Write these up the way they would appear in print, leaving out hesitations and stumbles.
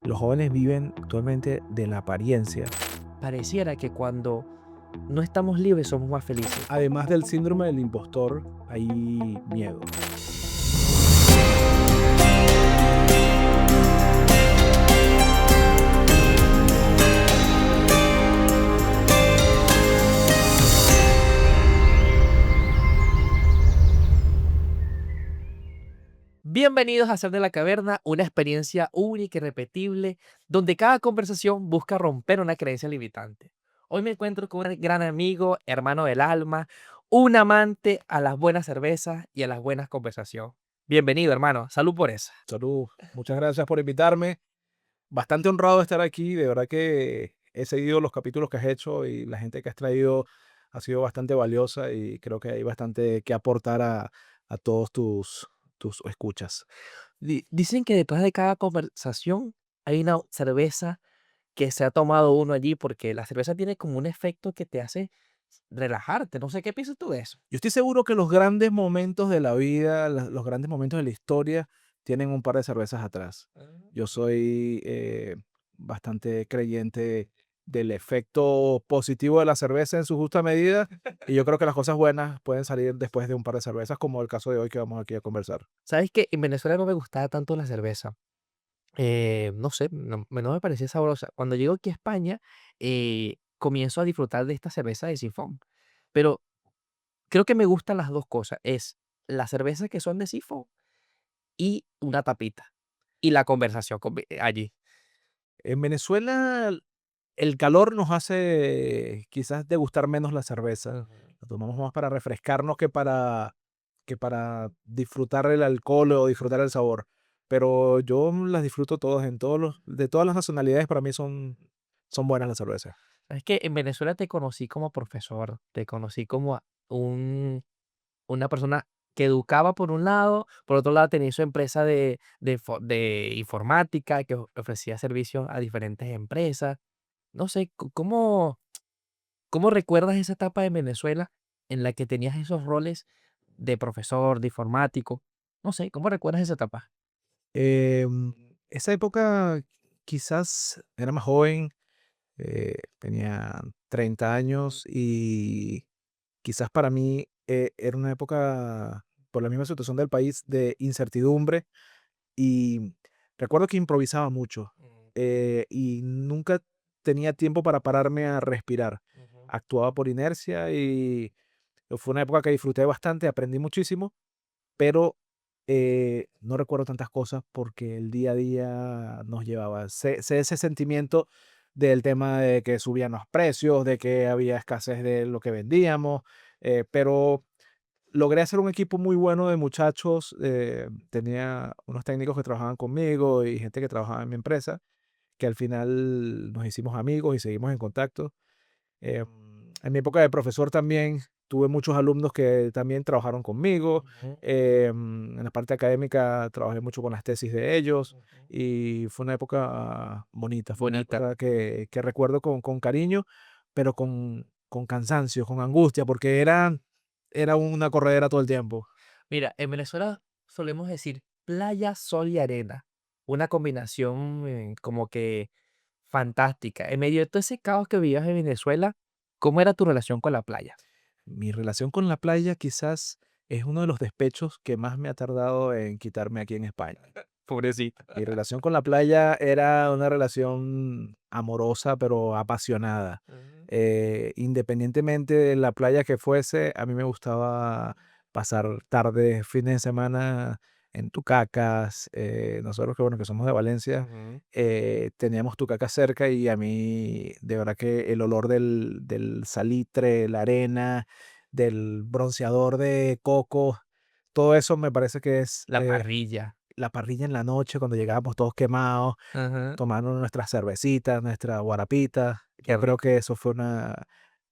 Los jóvenes viven actualmente de la apariencia. Pareciera que cuando no estamos libres somos más felices. Además del síndrome del impostor, hay miedo. Bienvenidos a Hacer de la Caverna, una experiencia única y repetible, donde cada conversación busca romper una creencia limitante. Hoy me encuentro con un gran amigo, hermano del alma, un amante a las buenas cervezas y a las buenas conversaciones. Bienvenido, hermano. Salud por eso. Salud, muchas gracias por invitarme. Bastante honrado de estar aquí. De verdad que he seguido los capítulos que has hecho y la gente que has traído ha sido bastante valiosa y creo que hay bastante que aportar a todos tus escuchas. Dicen que detrás de cada conversación hay una cerveza que se ha tomado uno allí, porque la cerveza tiene como un efecto que te hace relajarte. No sé qué piensas tú de eso. Yo estoy seguro que los grandes momentos de la vida, los grandes momentos de la historia, tienen un par de cervezas atrás. Yo soy bastante creyente del efecto positivo de la cerveza en su justa medida y yo creo que las cosas buenas pueden salir después de un par de cervezas, como el caso de hoy que vamos aquí a conversar. ¿Sabes qué? En Venezuela no me gustaba tanto la cerveza. No sé, no me parecía sabrosa. Cuando llego aquí a España, comienzo a disfrutar de esta cerveza de sifón. Pero creo que me gustan las dos cosas. Es las cervezas que son de sifón y una tapita. Y la conversación allí. En Venezuela el calor nos hace quizás degustar menos la cerveza. Ujú. La tomamos más para refrescarnos que para disfrutar el alcohol o disfrutar el sabor. Pero yo las disfruto todas, de todas las nacionalidades, para mí son buenas las cervezas. ¿Sabes qué? En Venezuela te conocí como profesor, te conocí como una persona que educaba por un lado, por otro lado tenía su empresa de informática que ofrecía servicios a diferentes empresas. No sé, ¿cómo recuerdas esa etapa en Venezuela en la que tenías esos roles de profesor, de informático? No sé, ¿cómo recuerdas esa etapa? Esa época quizás era más joven, tenía 30 años y quizás para mí era una época, por la misma situación del país, de incertidumbre. Y recuerdo que improvisaba mucho, Mm, y nunca tenía tiempo para pararme a respirar. ujú. Actuaba por inercia y fue una época que disfruté bastante, aprendí muchísimo, pero no recuerdo tantas cosas porque el día a día nos llevaba. Sé ese sentimiento del tema de que subían los precios, de que había escasez de lo que vendíamos, pero logré hacer un equipo muy bueno de muchachos. Tenía unos técnicos que trabajaban conmigo y gente que trabajaba en mi empresa, que al final nos hicimos amigos y seguimos en contacto. En mi época de profesor también tuve muchos alumnos que también trabajaron conmigo. Ujú, En la parte académica trabajé mucho con las tesis de ellos ujú. y fue una época bonita, fue una Bonita. época que recuerdo con cariño, pero con cansancio, con angustia, porque era una corredera todo el tiempo. Mira, en Venezuela solemos decir playa, sol y arena. Una combinación como que fantástica. En medio de todo ese caos que vivías en Venezuela, ¿cómo era tu relación con la playa? Mi relación con la playa quizás es uno de los despechos que más me ha tardado en quitarme aquí en España. Pobrecito. Mi relación con la playa era una relación amorosa, pero apasionada. Ujú, Independientemente de la playa que fuese, a mí me gustaba pasar tardes, fines de semana en Tucacas. Nosotros que, bueno, que somos de Valencia, ujú. teníamos Tucacas cerca y a mí de verdad que el olor del salitre, la arena, del bronceador de coco, todo eso me parece que es La parrilla. la parrilla en la noche cuando llegábamos todos quemados, Ajá. tomando nuestras cervecitas, nuestra guarapita. Qué Yo creo rico. que eso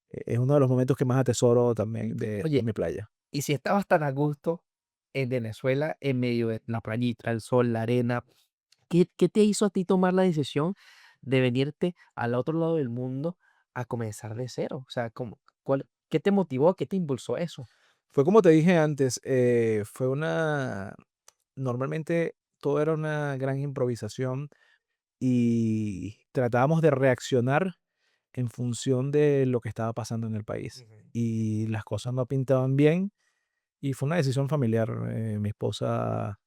es uno de los momentos que más atesoro también de Oye, mi playa. y si estabas tan a gusto en Venezuela, en medio de la playita, el sol, la arena, ¿qué te hizo a ti tomar la decisión de venirte al otro lado del mundo a comenzar de cero? O sea, ¿qué te motivó? ¿Qué te impulsó a eso? Fue como te dije antes, normalmente todo era una gran improvisación. y tratábamos de reaccionar en función de lo que estaba pasando en el país. Ujú. Y las cosas no pintaban bien y fue una decisión familiar. Mi esposa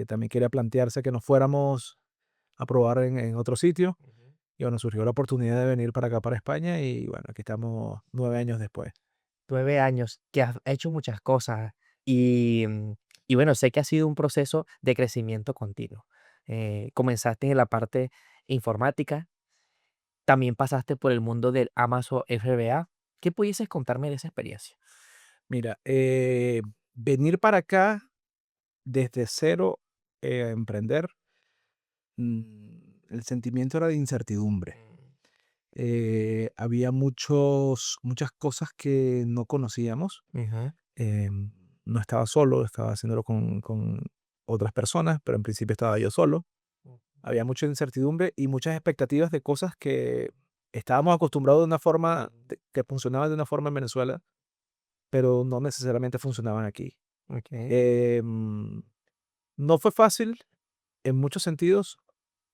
también quería plantearse que nos fuéramos a probar en otro sitio. Ujú. Y bueno, surgió la oportunidad de venir para acá, para España, y bueno, aquí estamos 9 años después. 9 años, que has hecho muchas cosas y, y bueno, sé que ha sido un proceso de crecimiento continuo. Comenzaste en la parte informática, también pasaste por el mundo del Amazon FBA. ¿Qué pudieses contarme de esa experiencia? Mira, venir para acá desde cero, a emprender, el sentimiento era de incertidumbre. Mm. Había muchas cosas que no conocíamos. Ujú. No estaba solo, estaba haciéndolo con otras personas, pero en principio estaba yo solo. Había mucha incertidumbre y muchas expectativas de cosas que estábamos acostumbrados de una forma que funcionaban de una forma en Venezuela, pero no necesariamente funcionaban aquí. Okey, Em, no fue fácil en muchos sentidos,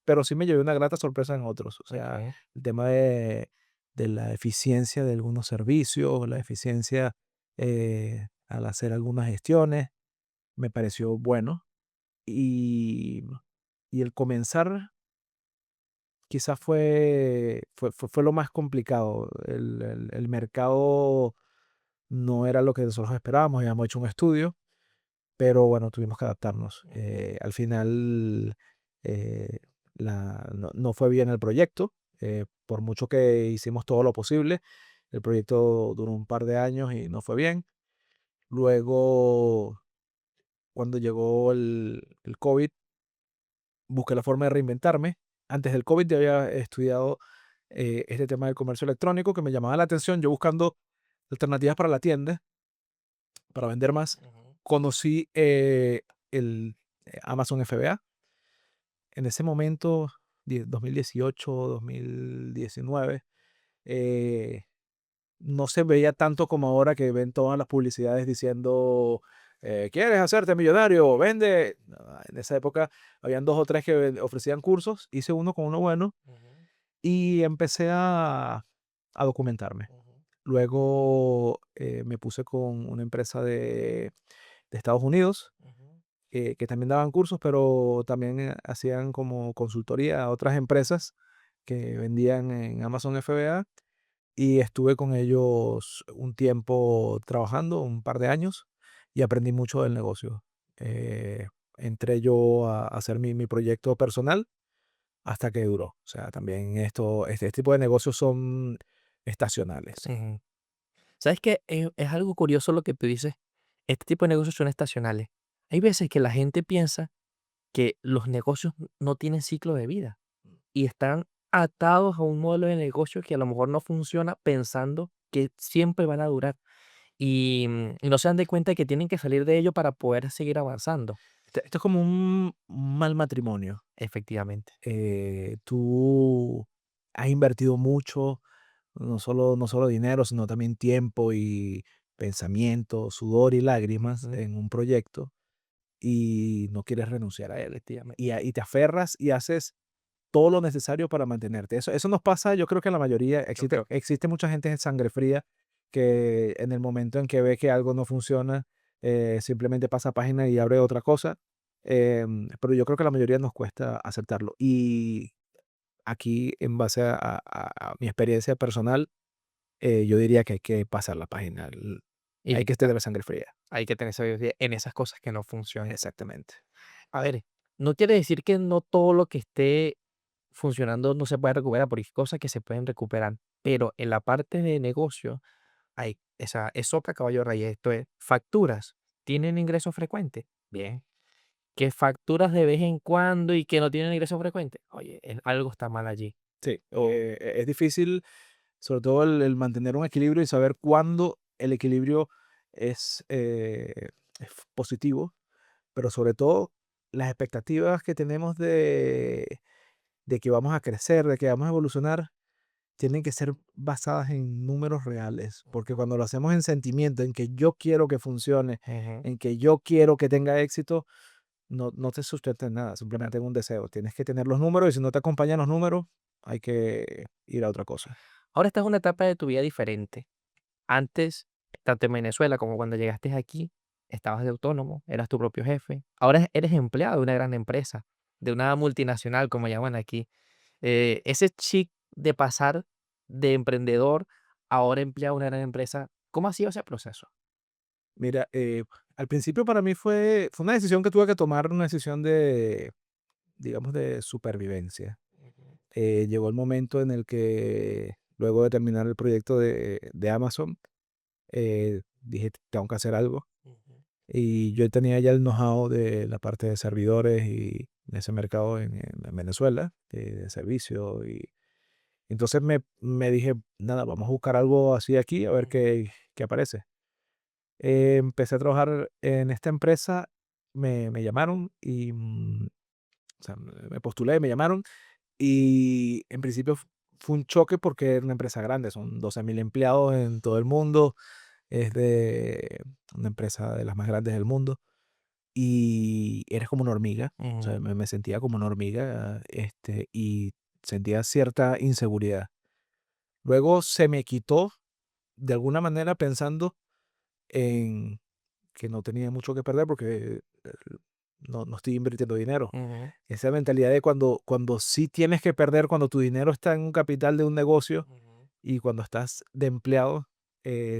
pero sí me llevé una grata sorpresa en otros. O sea, okey. el tema de la eficiencia de algunos servicios, la eficiencia al hacer algunas gestiones, me pareció bueno. Y, y el comenzar quizás fue lo más complicado. El mercado no era lo que nosotros esperábamos, habíamos hecho un estudio, pero bueno, tuvimos que adaptarnos. Ujú. Al final, eh, no fue bien el proyecto, por mucho que hicimos todo lo posible. El proyecto duró un par de años y no fue bien. Luego, cuando llegó el COVID, busqué la forma de reinventarme. Antes del COVID ya había estudiado este tema del comercio electrónico que me llamaba la atención. Yo buscando alternativas para la tienda, para vender más, Ujú. conocí el Amazon FBA. En ese momento, 2018, 2019, eh, no se veía tanto como ahora que ven todas las publicidades diciendo, ¿quieres hacerte millonario? Vende. No, en esa época habían dos o tres que ofrecían cursos, hice uno con uno bueno Ujú. y empecé a documentarme. Ujú. Luego me puse con una empresa de Estados Unidos Ujú. que también daban cursos, pero también hacían como consultoría a otras empresas que vendían en Amazon FBA y estuve con ellos un tiempo trabajando, un par de años, y aprendí mucho del negocio. Eh, entré yo a hacer mi proyecto personal hasta que duró. O sea, también este tipo de negocios son estacionales. Ujú. ¿Sabes qué? Es algo curioso lo que tú dices. Este tipo de negocios son estacionales. Hay veces que la gente piensa que los negocios no tienen ciclo de vida y están atados a un modelo de negocio que a lo mejor no funciona pensando que siempre van a durar y no se dan de cuenta de que tienen que salir de ello para poder seguir avanzando. Esto es como un mal matrimonio. Efectivamente. Tú has invertido mucho, no solo dinero, sino también tiempo y pensamiento, sudor y lágrimas Ujú. en un proyecto y no quieres renunciar a él. Efectivamente. Y te aferras y haces todo lo necesario para mantenerte. Eso nos pasa, yo creo que en la mayoría, Yo creo que existe mucha gente en sangre fría que en el momento en que ve que algo no funciona, simplemente pasa página y abre otra cosa. Pero yo creo que la mayoría nos cuesta aceptarlo. Y aquí, en base a mi experiencia personal, yo diría que hay que pasar la página. Hay y que tener sangre fría. hay que tener sabiduría en esas cosas que no funcionan. Exactamente. A ver, no quiere decir que no todo lo que esté funcionando no se pueda recuperar, porque hay cosas que se pueden recuperar, pero en la parte de negocio hay esa es sopa, caballo rey, esto es facturas, ¿tienen ingresos frecuentes? Bien, ¿que facturas de vez en cuando y que no tienen ingresos frecuentes? Oye, algo está mal allí. Sí, O es difícil, sobre todo el mantener un equilibrio y saber cuándo el equilibrio es positivo, pero sobre todo las expectativas que tenemos de que vamos a crecer, de que vamos a evolucionar, tienen que ser basadas en números reales, porque cuando lo hacemos en sentimiento, en que yo quiero que funcione, ujú, en que yo quiero que tenga éxito, no te sustenta en nada, simplemente en un deseo. Tienes que tener los números y si no te acompañan los números, hay que ir a otra cosa. Ahora estás en una etapa de tu vida diferente. Antes, tanto en Venezuela como cuando llegaste aquí, estabas de autónomo, eras tu propio jefe. Ahora eres empleado de una gran empresa, de una multinacional, como llaman aquí. Ese chip de pasar de emprendedor a ahora empleado de una gran empresa, ¿cómo ha sido ese proceso? Mira, al principio para mí fue una decisión que tuve que tomar, una decisión de, digamos, de supervivencia. Ujú, Llegó el momento en el que, luego de terminar el proyecto de Amazon, dije, tengo que hacer algo. ujú, Y yo tenía ya el know-how de la parte de servidores y de ese mercado en Venezuela, de servicio. Y entonces me dije, nada, vamos a buscar algo así aquí, a ver ujú, qué aparece. Empecé a trabajar en esta empresa, me llamaron y, o sea, me postulé, me llamaron y en principio fue un choque porque era una empresa grande, son 12.000 empleados en todo el mundo, es de una empresa de las más grandes del mundo y eres como una hormiga, o sea, ujú, me sentía como una hormiga, y sentía cierta inseguridad. Luego se me quitó de alguna manera pensando en que no tenía mucho que perder porque no estoy invirtiendo dinero. ujú, Esa mentalidad de cuando sí tienes que perder, cuando tu dinero está en un capital de un negocio ujú. y cuando estás de empleado,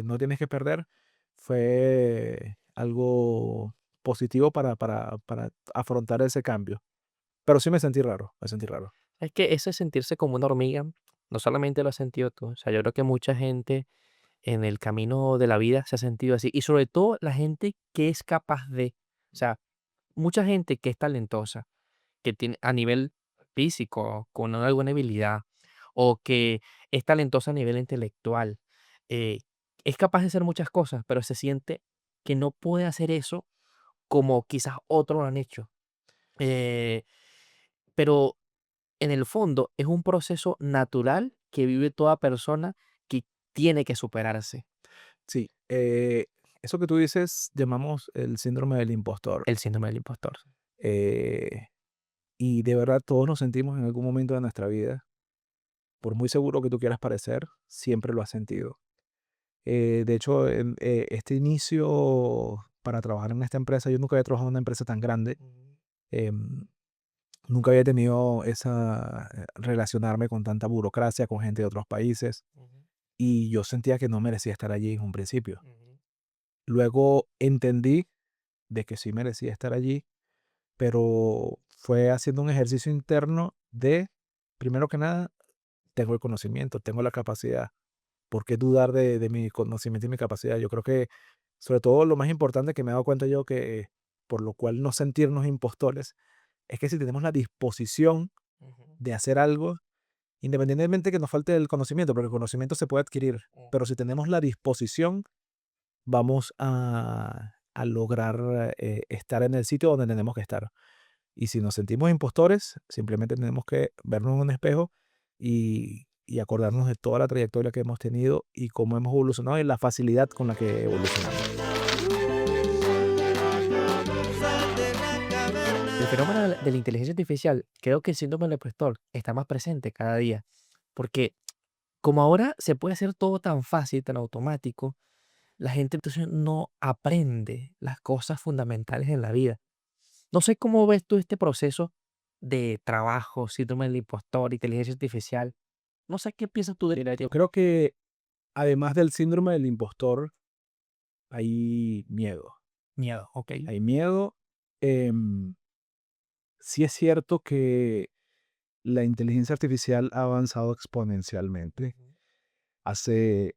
no tienes que perder, fue algo positivo para afrontar ese cambio. Pero sí me sentí raro, me sentí raro. Es que eso de sentirse como una hormiga, no solamente lo has sentido tú, o sea, yo creo que mucha gente en el camino de la vida se ha sentido así, y sobre todo la gente que es capaz de, o sea, mucha gente que es talentosa, que tiene a nivel físico, con alguna habilidad, o que es talentosa a nivel intelectual, eh, es capaz de hacer muchas cosas, pero se siente que no puede hacer eso como quizás otros lo han hecho. Eh, pero en el fondo es un proceso natural que vive toda persona que tiene que superarse, Sí, eso que tú dices llamamos el síndrome del impostor. el síndrome del impostor. eh, y de verdad todos nos sentimos en algún momento de nuestra vida, por muy seguro que tú quieras parecer, siempre lo has sentido. De hecho, este inicio para trabajar en esta empresa, yo nunca había trabajado en una empresa tan grande. Ujú, em, Nunca había tenido esa, relacionarme con tanta burocracia, con gente de otros países, ujú, y yo sentía que no merecía estar allí en un principio. ujú, Luego entendí de que sí merecía estar allí, pero fue haciendo un ejercicio interno de, primero que nada, tengo el conocimiento, tengo la capacidad. ¿Por qué dudar de mi conocimiento y mi capacidad? Yo creo que, sobre todo, lo más importante que me he dado cuenta yo que, por lo cual no sentirnos impostores, es que si tenemos la disposición ujú, de hacer algo, independientemente que nos falte el conocimiento, porque el conocimiento se puede adquirir, ujú. pero si tenemos la disposición, vamos a lograr estar en el sitio donde tenemos que estar. Y si nos sentimos impostores, simplemente tenemos que vernos en un espejo y acordarnos de toda la trayectoria que hemos tenido y cómo hemos evolucionado y la facilidad con la que evolucionamos. El fenómeno de la inteligencia artificial, creo que el síndrome del impostor está más presente cada día, porque como ahora se puede hacer todo tan fácil, tan automático, la gente entonces no aprende las cosas fundamentales en la vida. No sé cómo ves tú este proceso de trabajo, síndrome del impostor, inteligencia artificial. No sé qué piensas tú de Yo creo que además del síndrome del impostor, hay miedo. miedo, ¿ok? Hay miedo. em, sí es cierto que la inteligencia artificial ha avanzado exponencialmente. Ujú, Hace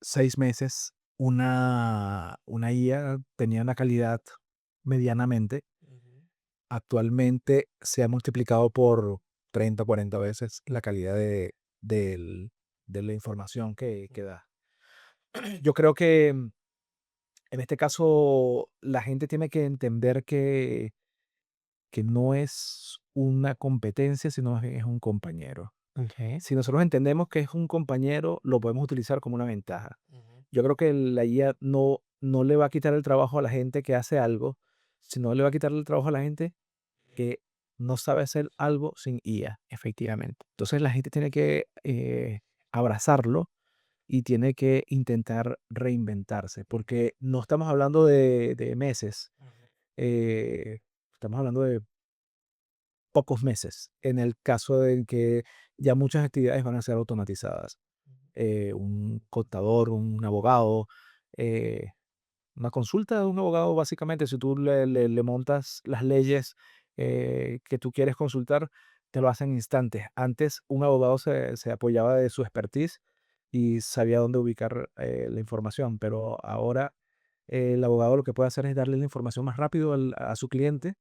6 meses una IA tenía una calidad medianamente. ujú, Actualmente se ha multiplicado por 30 o 40 veces la calidad de la información que ujú, da. Yo creo que en este caso la gente tiene que entender que no es una competencia, sino más bien es un compañero. okey, Si nosotros entendemos que es un compañero, lo podemos utilizar como una ventaja. ujú, Yo creo que la IA no le va a quitar el trabajo a la gente que hace algo, sino le va a quitar el trabajo a la gente que no sabe hacer algo sin IA. efectivamente, Entonces la gente tiene que abrazarlo y tiene que intentar reinventarse, porque no estamos hablando de meses, ujú, eh, estamos hablando de pocos meses, en el caso de que ya muchas actividades van a ser automatizadas. Un contador, un abogado, eh, una consulta de un abogado, básicamente, si tú le montas las leyes que tú quieres consultar, te lo hacen instantes. Antes, un abogado se apoyaba de su expertise y sabía dónde ubicar la información, pero ahora el abogado lo que puede hacer es darle la información más rápido a su cliente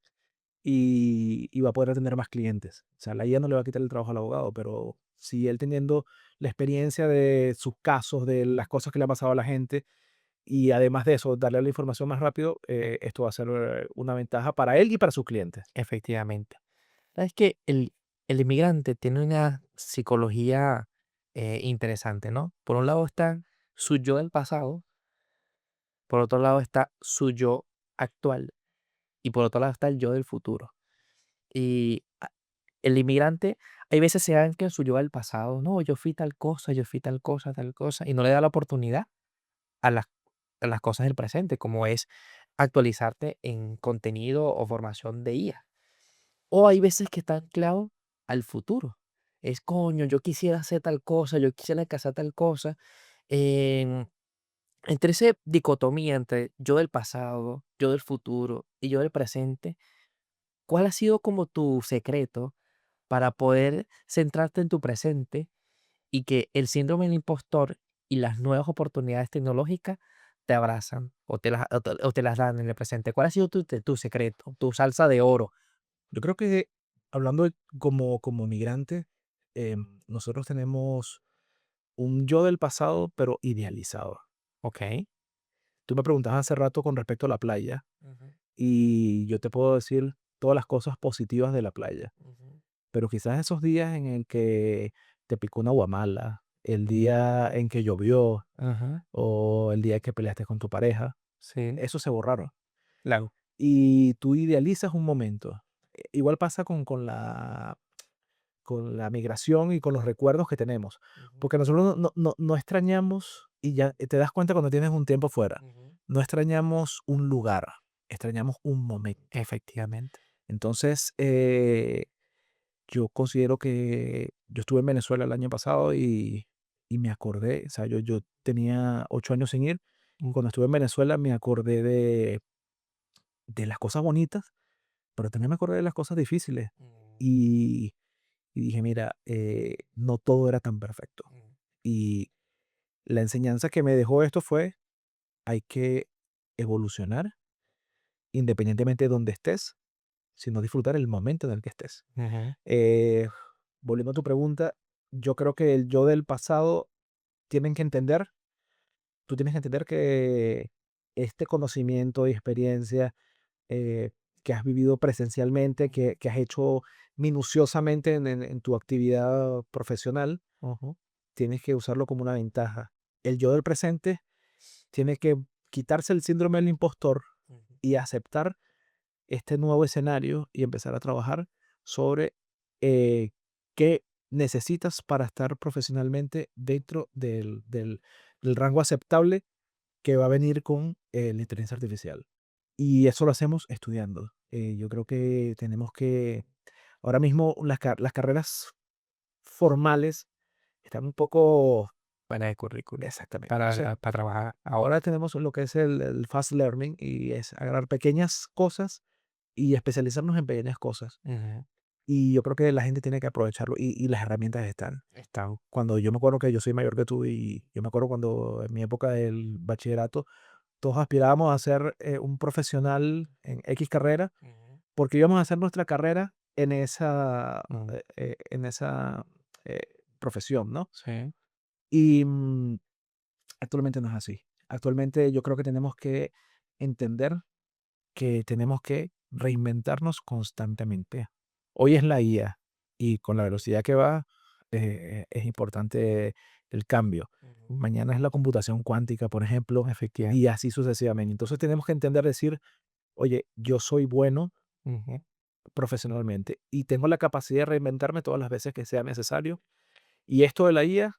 y va a poder atender más clientes. O sea, la IA no le va a quitar el trabajo al abogado, pero si él teniendo la experiencia de sus casos, de las cosas que le ha pasado a la gente, y además de eso, darle la información más rápido, esto va a ser una ventaja para él y para sus clientes. efectivamente. ¿Sabes que el inmigrante tiene una psicología interesante, ¿no? Por un lado está su yo del pasado, por otro lado está su yo actual y por otro lado está el yo del futuro. Y el inmigrante, hay veces se ancla en su yo del pasado, no, yo fui tal cosa, yo fui tal cosa, y no le da la oportunidad a las cosas del presente, como es actualizarte en contenido o formación de IA. O hay veces que está anclado al futuro. Es, coño, yo quisiera hacer tal cosa, yo quisiera alcanzar tal cosa. em, Entre esa dicotomía entre yo del pasado, yo del futuro y yo del presente, ¿cuál ha sido como tu secreto para poder centrarte en tu presente y que el síndrome del impostor y las nuevas oportunidades tecnológicas te abrazan o te las dan en el presente? ¿Cuál ha sido tu secreto, tu salsa de oro? Yo creo que hablando como migrante, nosotros tenemos un yo del pasado, pero idealizado. Ok. Tú me preguntabas hace rato con respecto a la playa Ujú, y yo te puedo decir todas las cosas positivas de la playa, ujú. pero quizás esos días en el que te picó una guamala, el día en que llovió Ajá, o el día que peleaste con tu pareja, sí, eso se borraron. claro. Y tú idealizas un momento. Igual pasa con la migración y con los recuerdos que tenemos, Ujú, porque nosotros no extrañamos, y ya te das cuenta cuando tienes un tiempo fuera, ujú. no extrañamos un lugar, extrañamos un momento. Efectivamente. Entonces, yo considero que yo estuve en Venezuela el año pasado y me acordé, o sea, yo tenía 8 años sin ir. Cuando estuve en Venezuela me acordé de las cosas bonitas, pero también me acordé de las cosas difíciles. Mm, Y, y dije, mira, no todo era tan perfecto. mm, Y la enseñanza que me dejó esto fue, hay que evolucionar independientemente de donde estés, sino disfrutar el momento en el que estés. ujú, Eh, Volviendo a tu pregunta, yo creo que el yo del pasado tienen que entender, tú tienes que entender que este conocimiento y experiencia que has vivido presencialmente, que has hecho minuciosamente en tu actividad profesional, ujú, tienes que usarlo como una ventaja. El yo del presente tiene que quitarse el síndrome del impostor ujú, y aceptar este nuevo escenario y empezar a trabajar sobre eh, qué necesitas para estar profesionalmente dentro del rango aceptable que va a venir con la inteligencia artificial. Y eso lo hacemos estudiando. Yo creo que tenemos que, ahora mismo las carreras formales están un poco, Para el currículum, exactamente. Entonces, para trabajar. ahora tenemos lo que es el fast learning y es agarrar pequeñas cosas y especializarnos en pequeñas cosas. Ujú, Y yo creo que la gente tiene que aprovecharlo y las herramientas están. está Cuando yo me acuerdo que yo soy mayor que tú y yo me acuerdo cuando en mi época del bachillerato, todos aspirábamos a ser un profesional en X carrera ujú, porque íbamos a hacer nuestra carrera mm, en esa profesión, ¿no? sí, Y actualmente no es así. Actualmente yo creo que tenemos que entender que tenemos que reinventarnos constantemente. Hoy es la IA y con la velocidad que va es importante el cambio. ujú, Mañana es la computación cuántica, por ejemplo, y efectivamente. así sucesivamente. Entonces tenemos que entender, decir, oye, yo soy bueno Ujú, profesionalmente y tengo la capacidad de reinventarme todas las veces que sea necesario. Y esto de la IA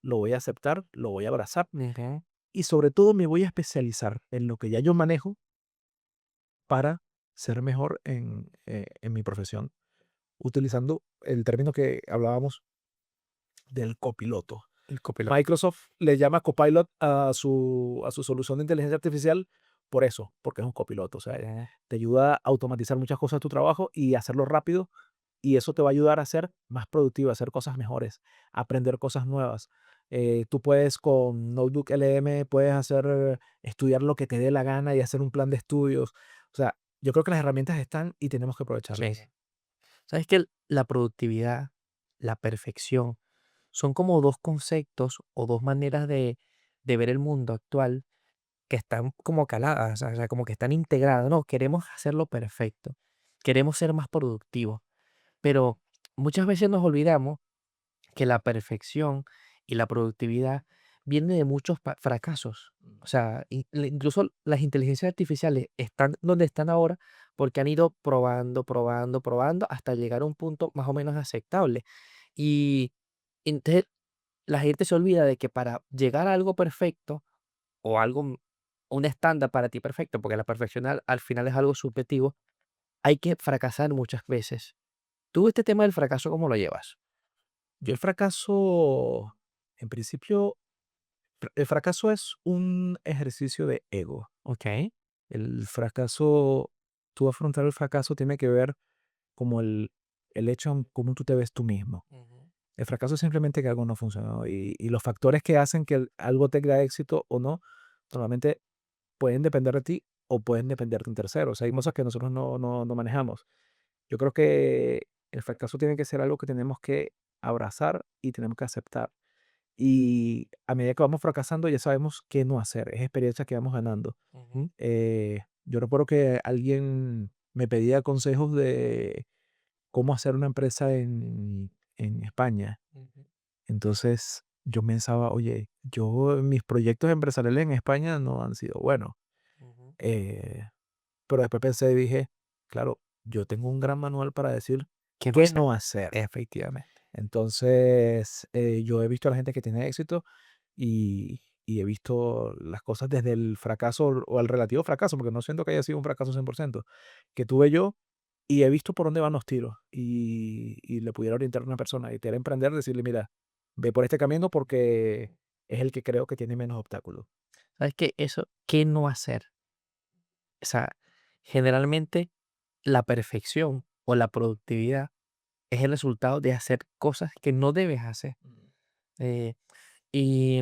lo voy a aceptar, lo voy a abrazar ujú. y sobre todo me voy a especializar en lo que ya yo manejo para ser mejor en mi profesión, utilizando el término que hablábamos del copiloto. El copiloto. Microsoft le llama Copilot a su solución de inteligencia artificial por eso, porque es un copiloto. O sea, Okey. te ayuda a automatizar muchas cosas de tu trabajo y hacerlo rápido, y eso te va a ayudar a ser más productivo, a hacer cosas mejores, a aprender cosas nuevas. Tú puedes con Notebook LM, puedes estudiar lo que te dé la gana y hacer un plan de estudios. O sea, yo creo que las herramientas están y tenemos que Sí. aprovecharlas. ¿Sabes que la productividad, la perfección, son como 2 conceptos o 2 maneras de ver el mundo actual que están como caladas, o sea, como que están integradas, ¿no? Queremos hacerlo perfecto, queremos ser más productivos, pero muchas veces nos olvidamos que la perfección y la productividad viene de muchos fracasos. O sea, incluso las inteligencias artificiales están donde están ahora porque han ido probando, probando, probando hasta llegar a un punto más o menos aceptable. Y entonces la gente se olvida de que para llegar a algo perfecto o algo, un estándar para ti perfecto, porque la perfección al final es algo subjetivo, hay que fracasar muchas veces. ¿Tú este tema del fracaso cómo lo llevas? Yo el fracaso, en principio, el fracaso es un ejercicio de ego. Ok. El fracaso, tú afrontar el fracaso tiene que ver como el hecho en cómo tú te ves tú mismo. Ujú, El fracaso es simplemente que algo no funcionó y los factores que hacen que algo tenga éxito o no, normalmente pueden depender de ti o pueden depender de un tercero. O sea, hay cosas que nosotros no manejamos. Yo creo que el fracaso tiene que ser algo que tenemos que abrazar y tenemos que aceptar. Y a medida que vamos fracasando ya sabemos qué no hacer, es experiencia que vamos ganando. ujú, Yo recuerdo que alguien me pedía consejos de cómo hacer una empresa en España. ujú, Entonces yo pensaba, oye, yo mis proyectos empresariales en España no han sido buenos. ujú. Eh, pero después pensé y dije, claro, yo tengo un gran manual para decir ¿Qué no qué hacer? no hacer. Efectivamente. Entonces, yo he visto a la gente que tiene éxito y he visto las cosas desde el fracaso o el relativo fracaso, porque no siento que haya sido un fracaso 100% que tuve yo y he visto por dónde van los tiros y le pudiera orientar a una persona y te hará emprender, decirle, mira, ve por este camino porque es el que creo que tiene menos obstáculos. ¿Sabes qué? Eso, ¿qué no hacer? O sea, generalmente la perfección o la productividad es el resultado de hacer cosas que no debes hacer. Eh, y,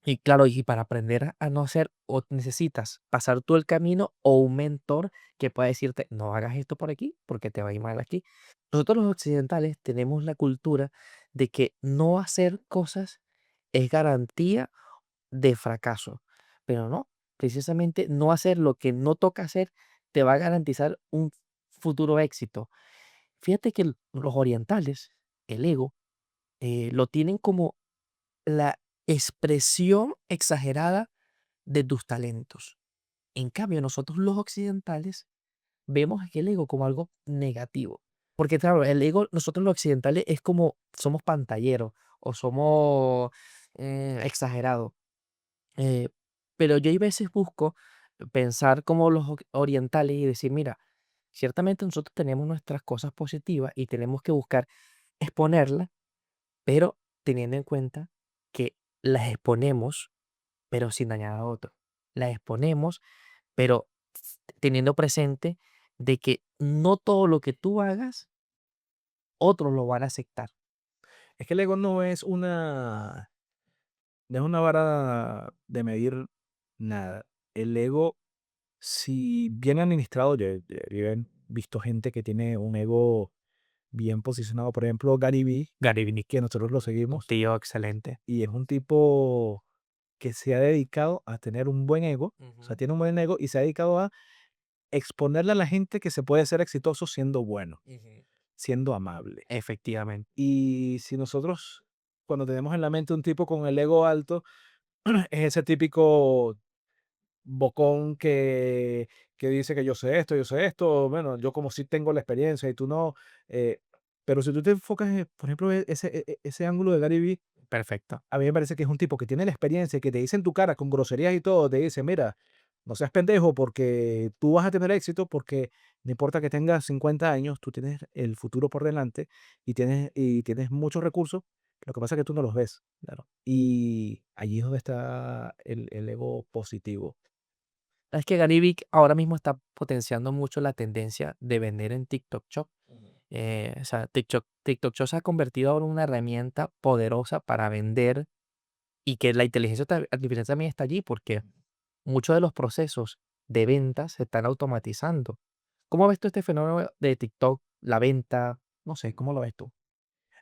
y claro, y para aprender a no hacer, o necesitas pasar tú el camino o un mentor que pueda decirte, no hagas esto por aquí porque te va a ir mal aquí. Nosotros los occidentales tenemos la cultura de que no hacer cosas es garantía de fracaso, pero no, precisamente no hacer lo que no toca hacer te va a garantizar un futuro éxito. Fíjate que los orientales, el ego, lo tienen como la expresión exagerada de tus talentos. En cambio, nosotros los occidentales vemos el ego como algo negativo. Porque claro, el ego, nosotros los occidentales es como somos pantalleros o somos exagerados. Eh, pero yo hay veces busco pensar como los orientales y decir, mira, ciertamente nosotros tenemos nuestras cosas positivas y tenemos que buscar exponerlas, pero teniendo en cuenta que las exponemos, pero sin dañar a otro. Las exponemos, pero teniendo presente de que no todo lo que tú hagas, otros lo van a aceptar. Es que el ego no es una vara de medir nada. El ego, si bien administrado, yo he visto gente que tiene un ego bien posicionado. Por ejemplo, Gary Vee, Gary Vee, que nosotros lo un seguimos, tío excelente. y es un tipo que se ha dedicado a tener un buen ego, o sea, Ujú, tiene un buen ego y se ha dedicado a exponerle a la gente que se puede ser exitoso siendo bueno, ujú. siendo amable. Efectivamente. Y si nosotros, cuando tenemos en la mente un tipo con el ego alto, es ese típico bocón que dice que yo sé esto, bueno, yo como sí tengo la experiencia y tú no. eh, pero si tú te enfocas, por ejemplo, ese ángulo de Gary Vee, Perfecto. a mí me parece que es un tipo que tiene la experiencia y que te dice en tu cara con groserías y todo, te dice, mira, no seas pendejo porque tú vas a tener éxito porque no importa que tengas 50 años, tú tienes el futuro por delante y tienes muchos recursos, lo que pasa es que tú no los ves. Claro. Y allí es donde está el ego positivo. Es que Gary Vee ahora mismo está potenciando mucho la tendencia de vender en TikTok Shop. Ujú, O sea, TikTok Shop se ha convertido ahora en una herramienta poderosa para vender y que la inteligencia artificial también está allí porque muchos de los procesos de ventas se están automatizando. ¿Cómo ves tú este fenómeno de TikTok, la venta? No sé, ¿cómo lo ves tú?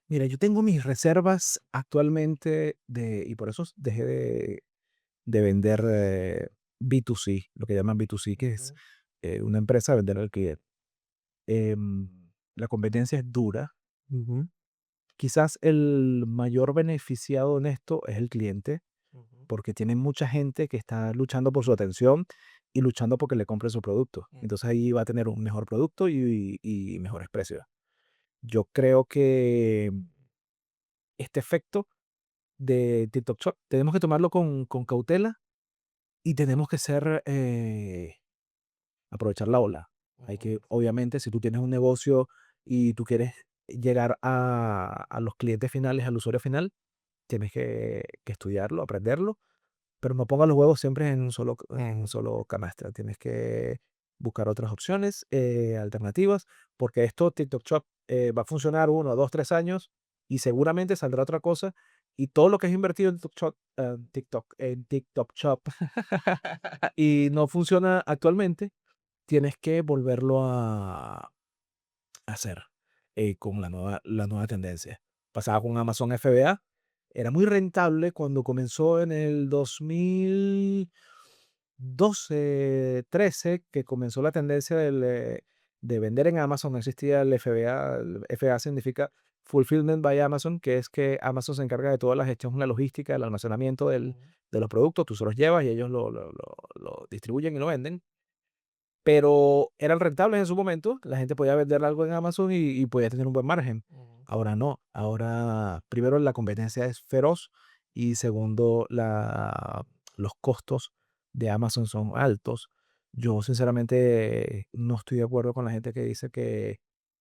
mira, yo tengo mis reservas actualmente y por eso dejé de vender B2C, lo que llaman B2C, que es Ujú, una empresa de vender al cliente. La competencia es dura. ujú, Quizás el mayor beneficiado en esto es el cliente, ujú, porque tiene mucha gente que está luchando por su atención y luchando porque le compre su producto. ujú, Entonces ahí va a tener un mejor producto y mejores precios. Yo creo que este efecto de TikTok Shop tenemos que tomarlo con cautela y tenemos que aprovechar la ola. Hay ujú, que, obviamente, si tú tienes un negocio y tú quieres llegar a los clientes finales, al usuario final, tienes que estudiarlo, aprenderlo, pero no pongas los huevos siempre en un solo canasta. Tienes que buscar otras opciones, alternativas, porque esto, TikTok Shop, va a funcionar 1, 2, 3 años y seguramente saldrá otra cosa. Y todo lo que has invertido en TikTok Shop y no funciona actualmente, tienes que volverlo a hacer con la nueva tendencia. Pasaba con Amazon FBA, era muy rentable cuando comenzó en el 2012, 13, que comenzó la tendencia de vender en Amazon. No existía el FBA. El FBA significa Fulfillment by Amazon, que es que Amazon se encarga de toda la gestión, la logística, el almacenamiento ujú, de los productos. Tú se los llevas y ellos lo distribuyen y lo venden. Pero eran rentables en su momento, la gente podía vender algo en Amazon y podía tener un buen margen. ujú. Ahora no, ahora primero la competencia es feroz y segundo los costos de Amazon son altos. Yo sinceramente no estoy de acuerdo con la gente que dice que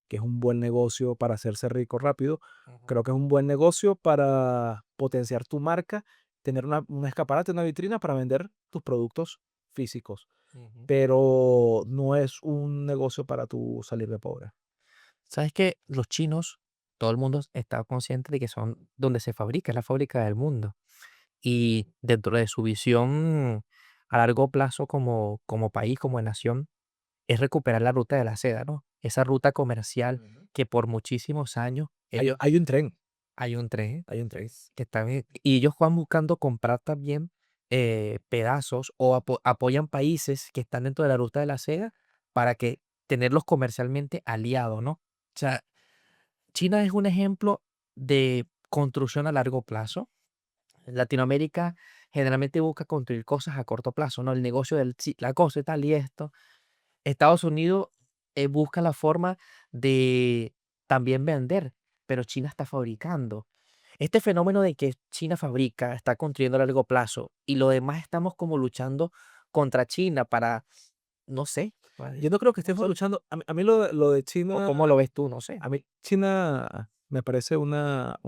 es un buen negocio para hacerse rico rápido. Ujú, Creo que es un buen negocio para potenciar tu marca, tener un escaparate, una vitrina para vender tus productos físicos, ujú. pero no es un negocio para tú salir de pobre. ¿Sabes que los chinos, todo el mundo está consciente de que son donde se fabrica, es la fábrica del mundo? Y dentro de su visión a largo plazo como país, como nación, es recuperar la ruta de la seda, ¿no? Esa ruta comercial Ujú. que por muchísimos años Hay ellos hay un tren, hay un tren hay un tren. que está bien y ellos van buscando comprar también, pedazos o apoyan países que están dentro de la ruta de la seda para que tenerlos comercialmente aliados, ¿no? O sea, China es un ejemplo de construcción a largo plazo. Latinoamérica generalmente busca construir cosas a corto plazo, ¿no? El negocio la cosa y tal y esto. Estados Unidos busca la forma de también vender, pero China está fabricando. Este fenómeno de que China fabrica, está construyendo a largo plazo y lo demás estamos como luchando contra China para, no sé, Yo no creo que no estemos sé, luchando. A mí lo de o China, cómo lo ves tú, no sé. a mí China me parece un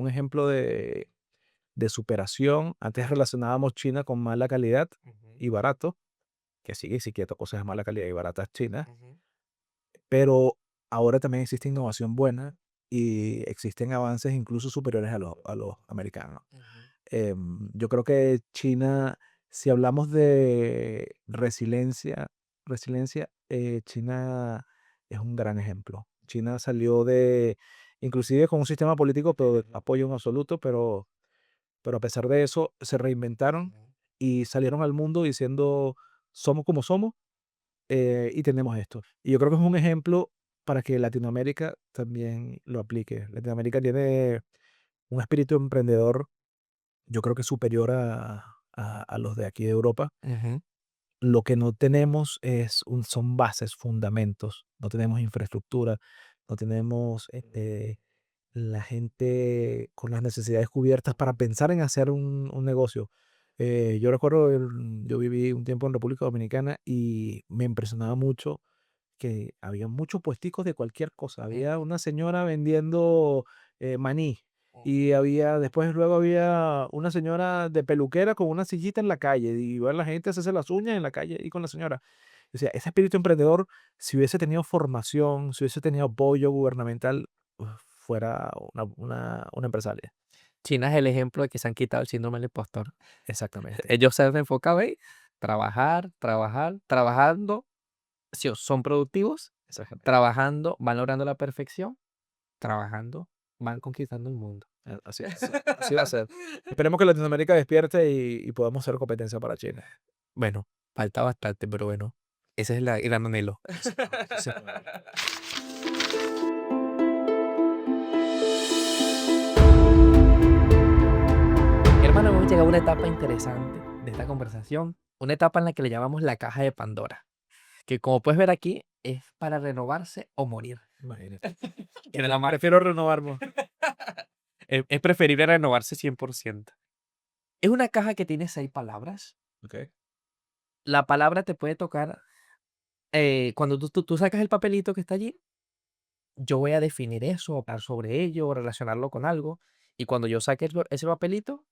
ejemplo de superación. Antes relacionábamos China con mala calidad Ujú, y barato, que sigue sí quieto, cosas de mala calidad y baratas chinas, ujú, pero ahora también existe innovación buena y existen avances incluso superiores a los americanos. ujú, Yo creo que China, si hablamos de resiliencia, China es un gran ejemplo. China salió inclusive con un sistema político pero de apoyo en absoluto, pero a pesar de eso se reinventaron ujú. y salieron al mundo diciendo somos como somos, y tenemos esto. Y yo creo que es un ejemplo para que Latinoamérica también lo aplique. Latinoamérica tiene un espíritu emprendedor, yo creo que superior a los de aquí de Europa. Ujú. lo que no tenemos son bases, fundamentos, no tenemos infraestructura, no tenemos la gente con las necesidades cubiertas para pensar en hacer un negocio. Yo recuerdo, yo viví un tiempo en República Dominicana y me impresionaba mucho que había muchos puesticos de cualquier cosa. Mm, Había una señora vendiendo maní mm. y luego había una señora de peluquera con una sillita en la calle y iba la gente a hacerse las uñas en la calle y con la señora. O sea, ese espíritu emprendedor, si hubiese tenido formación, si hubiese tenido apoyo gubernamental, fuera una empresaria. China es el ejemplo de que se han quitado el síndrome del impostor. Exactamente. Ellos se han enfocado en trabajar, trabajar, trabajando, son productivos, Exactamente. trabajando, van logrando la perfección, trabajando, van conquistando el mundo. Así va a ser. Esperemos que Latinoamérica despierte y podamos ser competencia para China. Bueno, falta bastante, pero bueno, ese es el gran anhelo. Ese es el modelo. Hermano, hemos llegado a una etapa interesante de esta conversación, una etapa en la que le llamamos la caja de Pandora, que como puedes ver aquí es para renovarse o morir. Imagínate. Que de la mar- Prefiero renovarme. es preferible renovarse 100%. Es una caja que tiene 6 palabras. Ok. La palabra te puede tocar cuando tú sacas el papelito que está allí. Yo voy a definir eso, hablar sobre ello, o relacionarlo con algo. Y cuando yo saque ese papelito,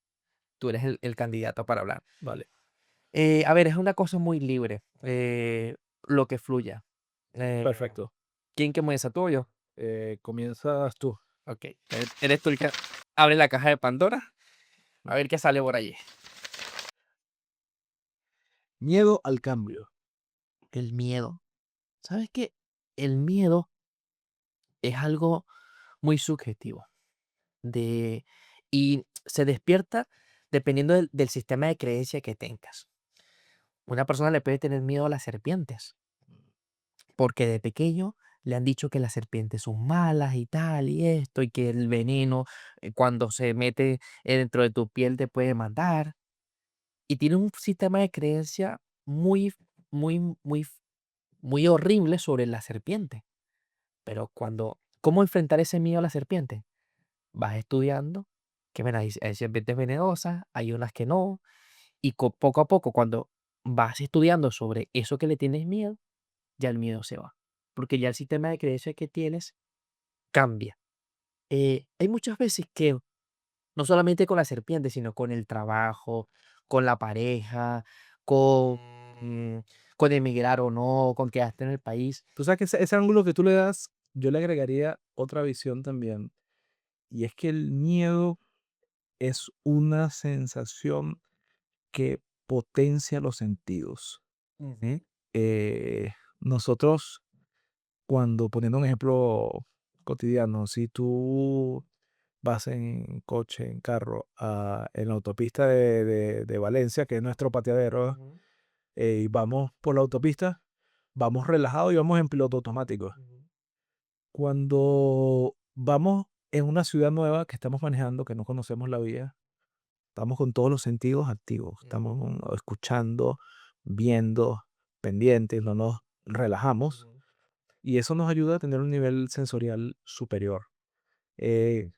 tú eres el candidato para hablar. Vale. A ver, es una cosa muy libre, lo que fluya. Eh, Perfecto. ¿Quién comienza, tú o yo? Comienzas tú. Ok, eres tú el que abre la caja de Pandora. A ver qué sale por allí. Miedo al cambio. El miedo. ¿Sabes qué? El miedo es algo muy subjetivo. De, y se despierta dependiendo del sistema de creencia que tengas. Una persona le puede tener miedo a las serpientes, porque de pequeño le han dicho que las serpientes son malas y tal y esto, y que el veneno cuando se mete dentro de tu piel te puede matar. Y tiene un sistema de creencia muy, muy, muy, muy horrible sobre la serpiente. Pero ¿cómo enfrentar ese miedo a la serpiente? Vas estudiando, que ven, hay serpientes venenosas, hay unas que no, y poco a poco, cuando vas estudiando sobre eso que le tienes miedo, ya el miedo se va. Porque ya el sistema de creencias que tienes cambia. Hay muchas veces que, no solamente con la serpiente, sino con el trabajo, con la pareja, con, con emigrar o no, con quedarte en el país. Tú sabes que ese ángulo que tú le das, yo le agregaría otra visión también. Y es que el miedo es una sensación que potencia los sentidos. Ujú, Nosotros, cuando poniendo un ejemplo cotidiano, si tú vas en coche, en carro, en la autopista de Valencia, que es nuestro pateadero, ujú, y vamos por la autopista, vamos relajados y vamos en piloto automático. ujú, Cuando vamos en una ciudad nueva que estamos manejando, que no conocemos la vía, estamos con todos los sentidos activos, estamos ujú, escuchando, viendo, pendientes, no nos relajamos ujú. y eso nos ayuda a tener un nivel sensorial superior. Eh,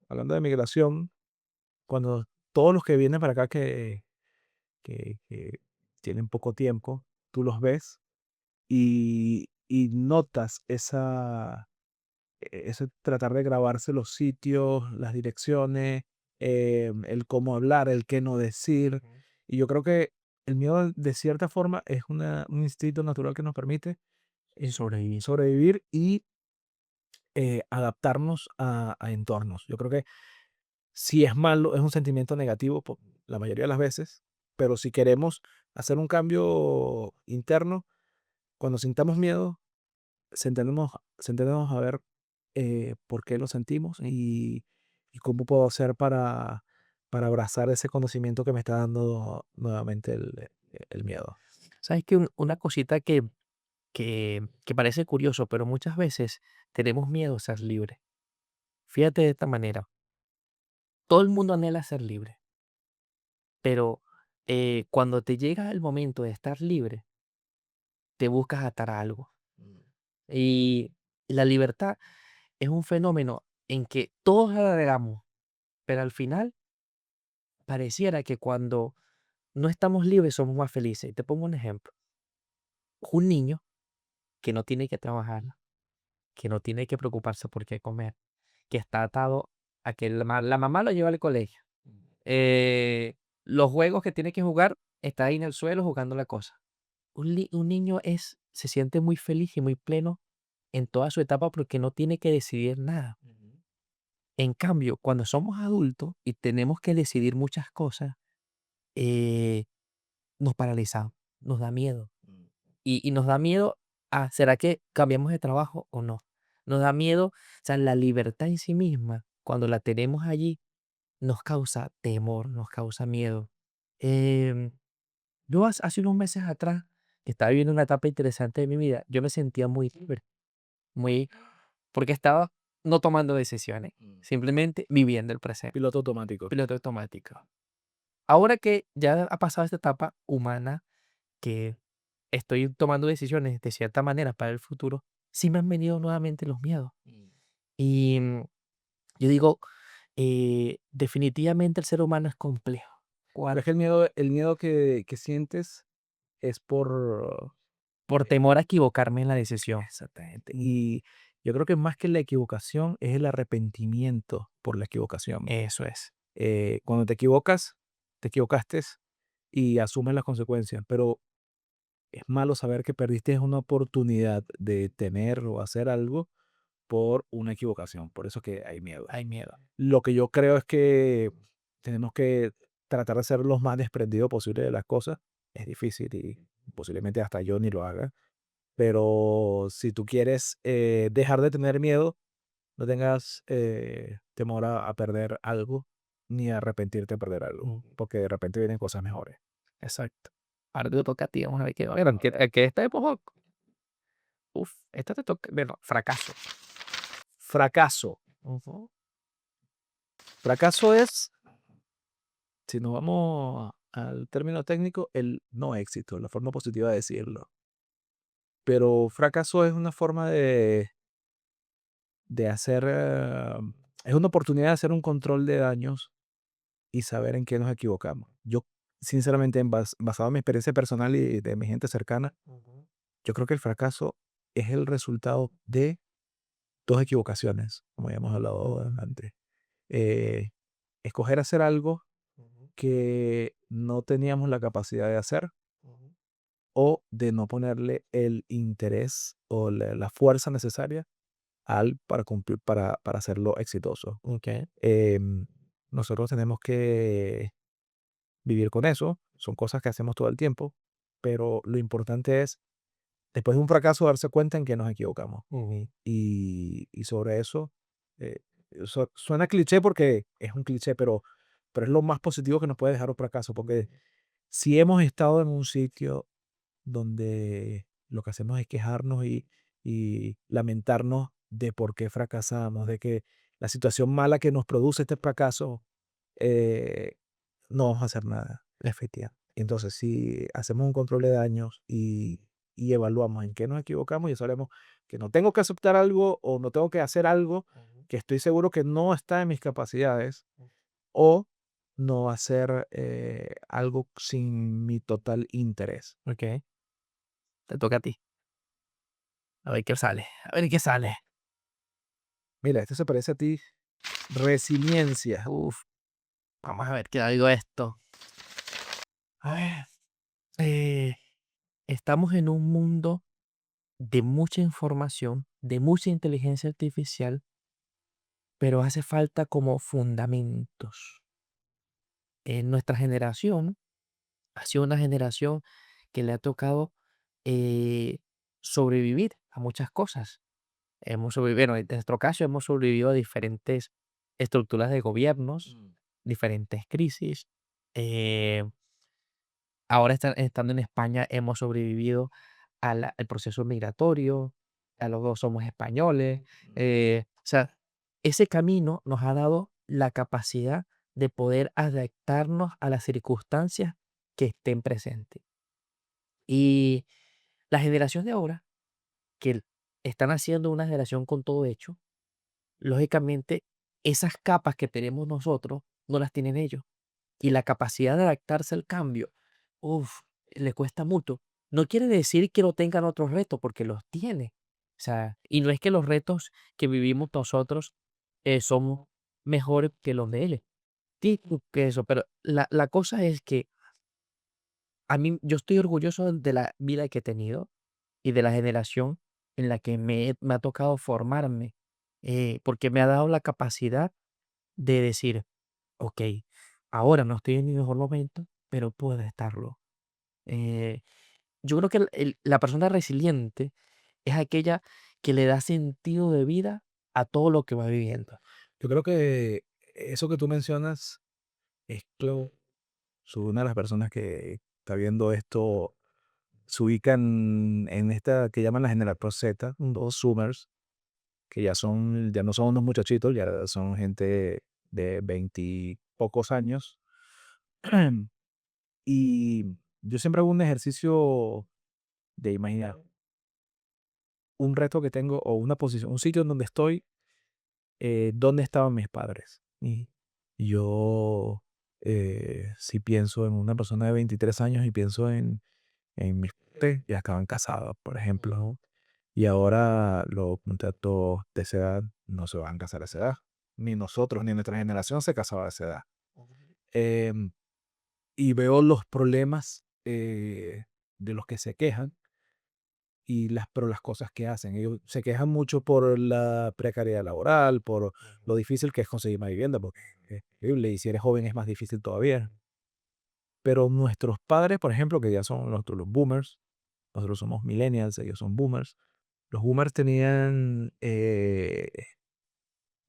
Hablando de migración, cuando todos los que vienen para acá que tienen poco tiempo, tú los ves y notas ese tratar de grabarse los sitios, las direcciones, el cómo hablar, el qué no decir. Ujú. Y yo creo que el miedo, de cierta forma, es un instinto natural que nos permite Sobrevivir. sobrevivir y adaptarnos a entornos. Yo creo que si es malo, es un sentimiento negativo la mayoría de las veces, pero si queremos hacer un cambio interno, cuando sintamos miedo, sentémonos, sentémonos a ver por qué lo sentimos y cómo puedo hacer para abrazar ese conocimiento que me está dando nuevamente el miedo. ¿Sabes qué? Una cosita que parece curioso, pero muchas veces tenemos miedo a ser libre. Fíjate de esta manera, todo el mundo anhela ser libre, pero cuando te llega el momento de estar libre, te buscas atar a algo. Y la libertad es un fenómeno en que todos agregamos, pero al final pareciera que cuando no estamos libres somos más felices. Y te pongo un ejemplo. Un niño que no tiene que trabajar, que no tiene que preocuparse por qué comer, que está atado a que la mamá lo lleva al colegio. eh, los juegos que tiene que jugar, está ahí en el suelo jugando la cosa. Un niño se siente muy feliz y muy pleno en toda su etapa porque no tiene que decidir nada. En cambio, cuando somos adultos y tenemos que decidir muchas cosas, eh, nos paralizamos, nos da miedo. Y nos da miedo a, ¿será que cambiamos de trabajo o no? Nos da miedo, o sea, la libertad en sí misma, cuando la tenemos allí, nos causa temor, nos causa miedo. Em, yo hace unos meses atrás, que estaba viviendo una etapa interesante de mi vida, yo me sentía muy libre, muy, porque estaba no tomando decisiones, simplemente viviendo el presente, Piloto automático. piloto automático. Ahora que ya ha pasado esta etapa humana, que estoy tomando decisiones de cierta manera para el futuro, sí me han venido nuevamente los miedos. Y yo digo, definitivamente el ser humano es complejo. Pero Cuan- es que el miedo que sientes es por Por temor a equivocarme en la decisión. exactamente. Y yo creo que más que la equivocación es el arrepentimiento por la equivocación. Eso es. Cuando te equivocas, te equivocaste y asumes las consecuencias, pero es malo saber que perdiste una oportunidad de tener o hacer algo por una equivocación. Por eso que hay miedo. Hay miedo. Lo que yo creo es que tenemos que tratar de ser lo más desprendido posible de las cosas. Es difícil y posiblemente hasta yo ni lo haga. Pero si tú quieres dejar de tener miedo, no tengas temor a perder algo, ni a arrepentirte de perder algo, porque de repente vienen cosas mejores. Exacto. Ahora te toca a ti, vamos a ver qué va. Bueno, que esta época, uf, esta te toca, bueno, fracaso. Fracaso. Ujú. Fracaso es, si nos vamos al término técnico, el no éxito, la forma positiva de decirlo. Pero fracaso es una forma de hacer, es una oportunidad de hacer un control de daños y saber en qué nos equivocamos. Yo, sinceramente, basado en mi experiencia personal y de mi gente cercana, Ujú, yo creo que el fracaso es el resultado de dos equivocaciones, como ya hemos hablado antes. Eh, Escoger hacer algo ujú, que no teníamos la capacidad de hacer ujú. o de no ponerle el interés o la fuerza necesaria para cumplir, para hacerlo exitoso. Ok. Em, Nosotros tenemos que vivir con eso, son cosas que hacemos todo el tiempo, pero lo importante es, después de un fracaso, darse cuenta en que nos equivocamos. Ujú, Y sobre eso, eh, suena cliché porque es un cliché, pero es lo más positivo que nos puede dejar un fracaso, porque si hemos estado en un sitio donde lo que hacemos es quejarnos y lamentarnos de por qué fracasamos, de que la situación mala que nos produce este fracaso, eh, no vamos a hacer nada. efectivamente. Entonces, si hacemos un control de daños y evaluamos en qué nos equivocamos, ya sabemos que no tengo que aceptar algo o no tengo que hacer algo Ujú, que estoy seguro que no está en mis capacidades o no hacer algo sin mi total interés. ok. Te toca a ti. A ver qué sale. A ver qué sale. Mira, este se parece a ti. Resiliencia. Uf, vamos a ver qué digo esto. A ver. eh, Estamos en un mundo de mucha información, de mucha inteligencia artificial, pero hace falta como fundamentos. En nuestra generación ha sido una generación que le ha tocado sobrevivir a muchas cosas. Hemos sobrevivido, bueno, en nuestro caso hemos sobrevivido a diferentes estructuras de gobiernos, diferentes crisis. eh, Ahora estando en España hemos sobrevivido al proceso migratorio, a los 2 somos españoles, o sea, ese camino nos ha dado la capacidad de poder adaptarnos a las circunstancias que estén presentes. Y la generación de ahora, que están haciendo una generación con todo hecho, lógicamente, esas capas que tenemos nosotros no las tienen ellos. Y la capacidad de adaptarse al cambio, uf, le cuesta mucho. No quiere decir que no tengan otros retos, porque los tiene. O sea, y no es que los retos que vivimos nosotros son mejores que los de ellos. Sí, que eso, pero la cosa es que a mí, yo estoy orgulloso de la vida que he tenido y de la generación en la que me ha tocado formarme, porque me ha dado la capacidad de decir, ok, ahora no estoy en mi mejor momento, pero puedo estarlo. Eh, yo creo que la persona resiliente es aquella que le da sentido de vida a todo lo que va viviendo. Yo creo que eso que tú mencionas es clave. Soy una de las personas que está viendo esto, se ubican en esta que llaman la generación Z, los Zoomers, que ya no son unos muchachitos, ya son gente de 20 pocos años. Y yo siempre hago un ejercicio de imaginar un reto que tengo o una posición, un sitio en donde estoy, dónde estaban mis padres. Y yo, si pienso en una persona de 23 años y pienso en mis padres, ya estaban casados, por ejemplo, y ahora los muchachos de esa edad no se van a casar a esa edad. Ni nosotros, ni nuestra generación se casaba a esa edad. Em, y veo los problemas de los que se quejan pero las cosas que hacen. Ellos se quejan mucho por la precariedad laboral, por lo difícil que es conseguir una vivienda, porque es horrible, y si eres joven es más difícil todavía. Pero nuestros padres, por ejemplo, que ya son los boomers, nosotros somos millennials, ellos son boomers. Los boomers tenían,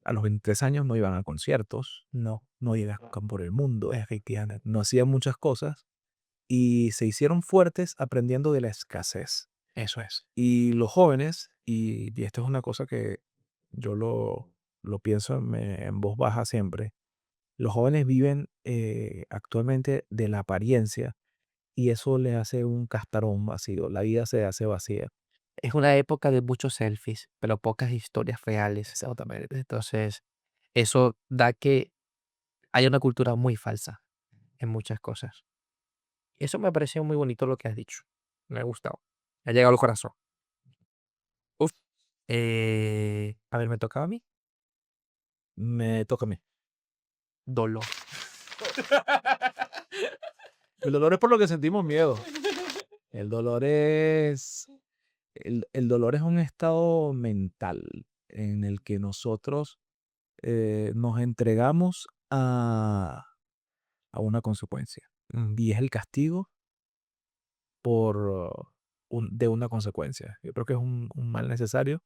a los 23 años no iban a conciertos, no viajaban por el mundo, efectivamente, no hacían muchas cosas y se hicieron fuertes aprendiendo de la escasez. Eso es. Y los jóvenes, y esto es una cosa que yo lo pienso en voz baja siempre, los jóvenes viven actualmente de la apariencia y eso le hace un cascarón vacío, la vida se hace vacía. Es una época de muchos selfies, pero pocas historias reales. Exactamente. Entonces, eso da que hay una cultura muy falsa en muchas cosas. Eso me pareció muy bonito lo que has dicho. Me ha gustado. Me ha llegado al corazón. Uf. A ver, me tocaba a mí. Me toca a mí. Dolor. El dolor es por lo que sentimos miedo. El dolor es, el dolor es un estado mental en el que nosotros nos entregamos a una consecuencia. Y es el castigo por de una consecuencia. Yo creo que es un mal necesario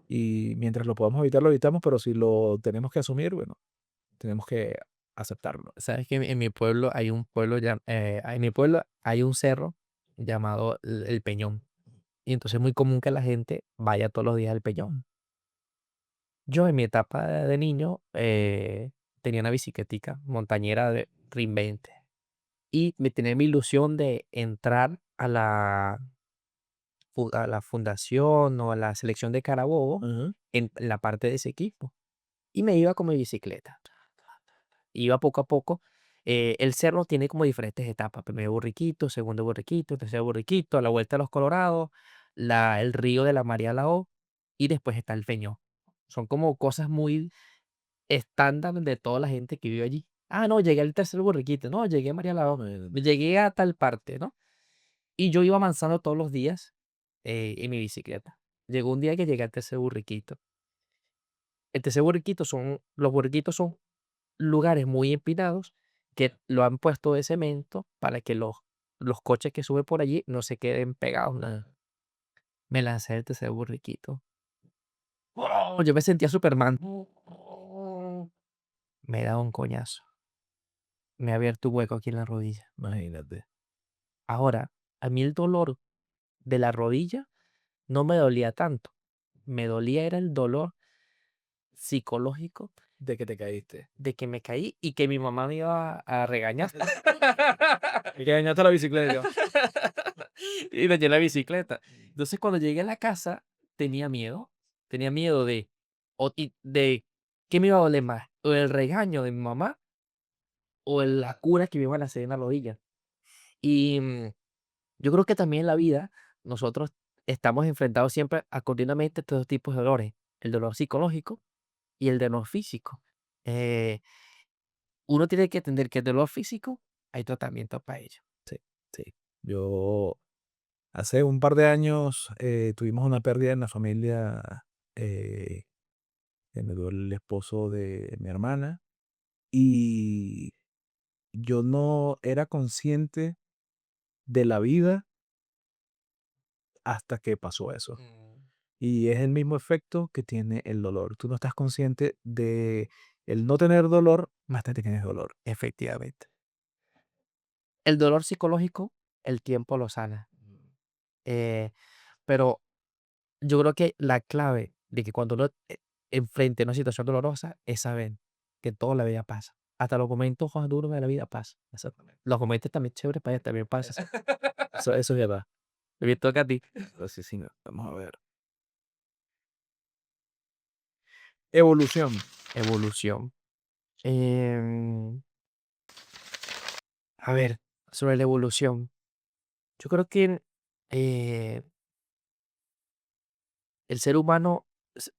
y mientras lo podamos evitar, lo evitamos, pero si lo tenemos que asumir, bueno, tenemos que aceptarlo. ¿Sabes que en mi pueblo hay un pueblo en mi pueblo hay un cerro llamado el Peñón? Y entonces es muy común que la gente vaya todos los días al Peñón. Yo en mi etapa de niño tenía una bicicletica montañera de Reinvente y me tenía mi ilusión de entrar a la fundación o a la selección de Carabobo Ujú. en la parte de ese equipo. Y me iba con mi bicicleta. Iba poco a poco. El cerro tiene como diferentes etapas. Primero Borriquito, segundo Borriquito, tercero Borriquito, la Vuelta a los Colorados, el río de la María Lao y después está el Peñón. Son como cosas muy estándar de toda la gente que vive allí. Ah, no, llegué al tercer Borriquito, no, llegué a María Lao, Imagínate. llegué a tal parte, ¿no? Y yo iba avanzando todos los días en mi bicicleta. Llegó un día que llegué al tercer Borriquito. El tercer Borriquito los Borriquitos son lugares muy empinados que lo han puesto de cemento para que los coches que suben por allí no se queden pegados, nada. Me lancé del tercer Borriquito. ¡Oh! Yo me sentía Superman. Me da un coñazo. Me ha abierto un hueco aquí en la rodilla. Imagínate. Ahora, a mí el dolor de la rodilla no me dolía tanto. Me dolía era el dolor psicológico De que te caíste. de que me caí y que mi mamá me iba a regañar. Y que dañaste la bicicleta. Y dañé la bicicleta. Entonces, cuando llegué a la casa, tenía miedo de qué me iba a doler más, o el regaño de mi mamá o la cura que me iban a hacer en la rodilla. Y yo creo que también en la vida nosotros estamos enfrentados siempre a continuamente estos dos tipos de dolores, el dolor psicológico y el dolor físico. Eh, Uno tiene que entender que el dolor físico hay tratamiento para ello. Sí, sí. Yo hace un par de años tuvimos una pérdida en la familia. eh, Me dio el esposo de mi hermana y yo no era consciente de la vida hasta que pasó eso. Y es el mismo efecto que tiene el dolor. Tú no estás consciente de el no tener dolor más tarde que tienes dolor. Efectivamente. El dolor psicológico, el tiempo lo sana. Eh, pero yo creo que la clave de que cuando uno enfrente una situación dolorosa es saber que todo la vida pasa. Hasta los momentos más duros de la vida pasan. Exactamente. Los momentos también chéveres para ella también pasan. Eso es verdad. Me toca a ti. Entonces, sí, vamos a ver. Evolución. Evolución. Em, a ver, sobre la evolución. Yo creo que eh, el ser humano s-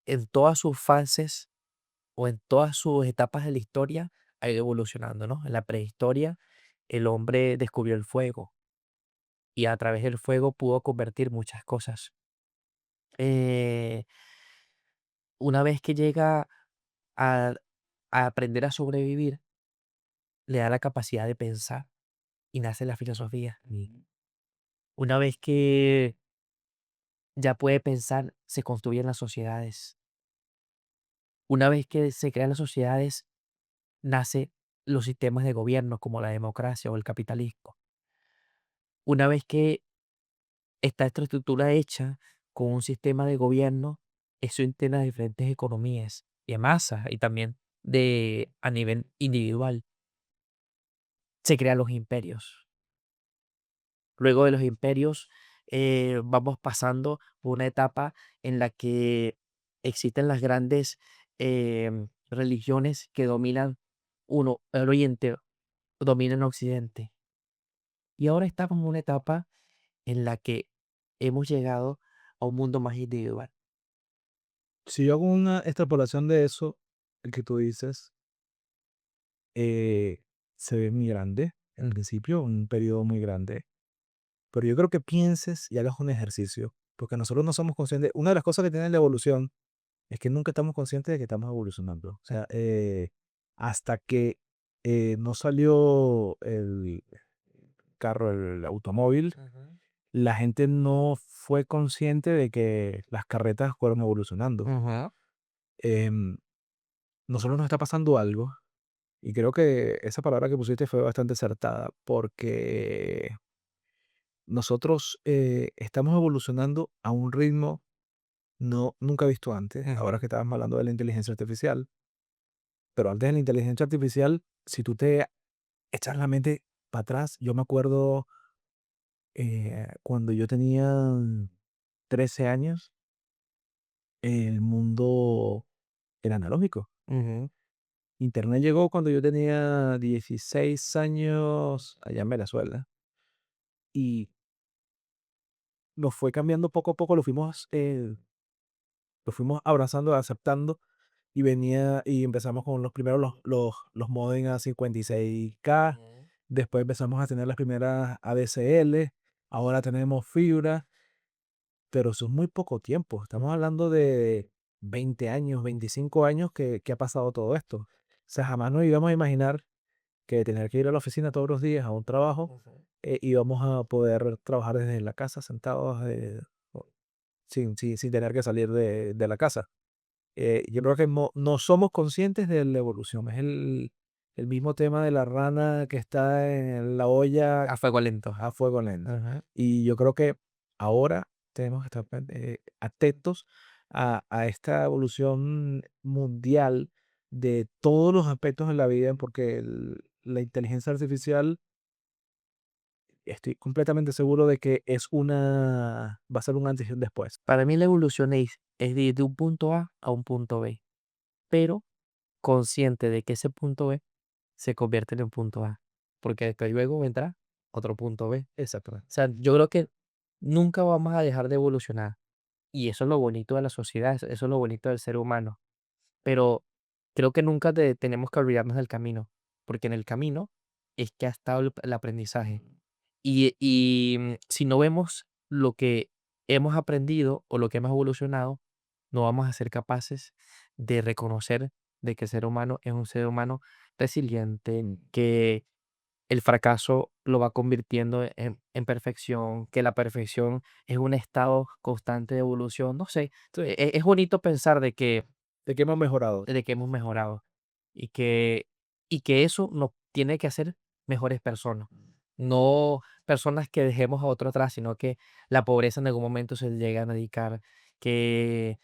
en todas sus fases o en todas sus etapas de la historia ha ido evolucionando, ¿no? En la prehistoria, el hombre descubrió el fuego y a través del fuego pudo convertir muchas cosas. Eh, una vez que llega a, a aprender a sobrevivir, le da la capacidad de pensar y nace la filosofía. Una vez que ya puede pensar, se construyen las sociedades. Una vez que se crean las sociedades, nace los sistemas de gobierno como la democracia o el capitalismo. Una vez que está esta estructura hecha con un sistema de gobierno, eso integra diferentes economías de masa y también a nivel individual. Se crean los imperios. Luego de los imperios, vamos pasando por una etapa en la que existen las grandes religiones que dominan el Oriente, dominan Occidente. Y ahora estamos en una etapa en la que hemos llegado a un mundo más individual. Si yo hago una extrapolación de eso, el que tú dices, se ve muy grande en el principio, un periodo muy grande. Pero yo creo que pienses y hagas un ejercicio, porque nosotros no somos conscientes. Una de las cosas que tiene la evolución es que nunca estamos conscientes de que estamos evolucionando. O sea, hasta que no salió el carro, el automóvil, Ujú, la gente no fue consciente de que las carretas fueron evolucionando. ujú, Em, Nosotros nos está pasando algo, y creo que esa palabra que pusiste fue bastante acertada, porque nosotros estamos evolucionando a un ritmo nunca visto antes, ahora ujú, que estábamos hablando de la inteligencia artificial, pero antes de la inteligencia artificial, si tú te echas la mente para atrás, yo me acuerdo cuando yo tenía 13 años, el mundo era analógico. ujú, Internet llegó cuando yo tenía 16 años allá en Venezuela y nos fue cambiando poco a poco, lo fuimos abrazando, aceptando. Y venía y empezamos con los primeros, los módems a 56K, ujú, después empezamos a tener las primeras ADSL, ahora tenemos fibra, pero eso es muy poco tiempo. Estamos hablando de 20 años, 25 años que ha pasado todo esto. O sea, jamás nos íbamos a imaginar que tener que ir a la oficina todos los días a un trabajo, ujú. íbamos a poder trabajar desde la casa sentados, sin tener que salir de la casa. Yo creo que no somos conscientes de la evolución. Es el mismo tema de la rana que está en la olla A fuego lento. a fuego lento. Ajá. Y yo creo que ahora tenemos que estar atentos a esta evolución mundial de todos los aspectos de la vida, porque la inteligencia artificial, estoy completamente seguro de que va a ser un antes y un después. Para mí la evolución es de ir de un punto A a un punto B, pero consciente de que ese punto B se convierte en un punto A, porque después luego vendrá otro punto B. Exactamente. O sea, yo creo que nunca vamos a dejar de evolucionar y eso es lo bonito de la sociedad, eso es lo bonito del ser humano, pero creo que nunca tenemos que olvidarnos del camino, porque en el camino es que ha estado el aprendizaje. Si no vemos lo que hemos aprendido o lo que hemos evolucionado, no vamos a ser capaces de reconocer de que el ser humano es un ser humano resiliente, que el fracaso lo va convirtiendo en perfección, que la perfección es un estado constante de evolución. No sé, Sí, es bonito pensar de que hemos mejorado. de que hemos mejorado y que, y que eso nos tiene que hacer mejores personas. No personas que dejemos a otro atrás, sino que la pobreza en algún momento se llega a erradicar, que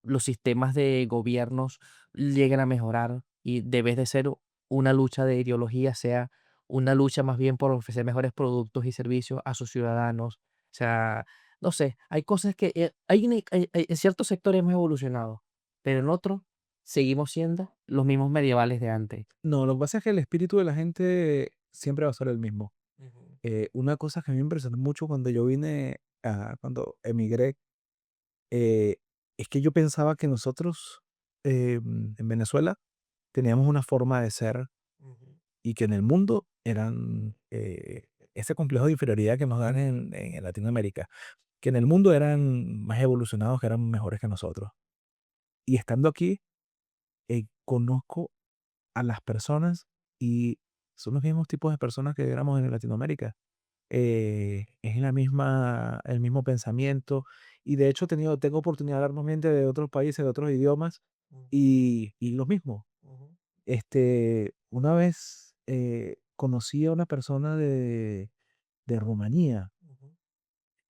los sistemas de gobiernos lleguen a mejorar y de vez de ser una lucha de ideología, sea una lucha más bien por ofrecer mejores productos y servicios a sus ciudadanos. O sea, no sé, hay cosas que en ciertos sectores hemos evolucionado, pero en otros seguimos siendo los mismos medievales de antes. No, lo que pasa es que el espíritu de la gente siempre va a ser el mismo. Ujú, Una cosa que a mí me impresionó mucho cuando yo cuando emigré, eh, es que yo pensaba que nosotros en Venezuela teníamos una forma de ser ujú, y que en el mundo eran ese complejo de inferioridad que nos dan en Latinoamérica, que en el mundo eran más evolucionados, que eran mejores que nosotros. Y estando aquí, conozco a las personas y son los mismos tipos de personas que éramos en Latinoamérica. Es el mismo pensamiento y de hecho tengo oportunidad de hablar con gente de otros países, de otros idiomas y lo mismo. ujú, Una vez conocí a una persona de Rumanía ujú,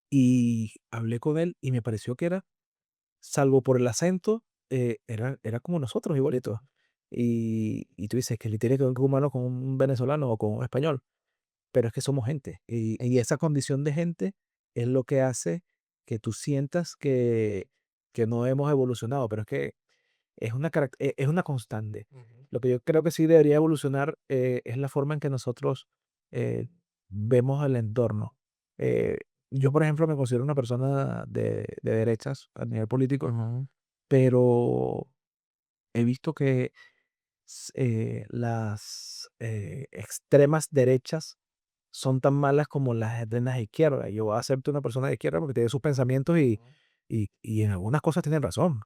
y hablé con él y me pareció que era, salvo por el acento, era como nosotros, igualito. Y tú dices que le tiene que ver un humano con un venezolano o con un español, pero es que somos gente. Y esa condición de gente es lo que hace que tú sientas que no hemos evolucionado, pero es que es una constante. ujú, Lo que yo creo que sí debería evolucionar es la forma en que nosotros eh, vemos el entorno. Eh, yo, por ejemplo, me considero una persona de derechas a nivel político, ujú, pero he visto que las extremas derechas son tan malas como de las izquierdas. Yo acepto una persona de izquierda porque tiene sus pensamientos ujú. y en algunas cosas tienen razón.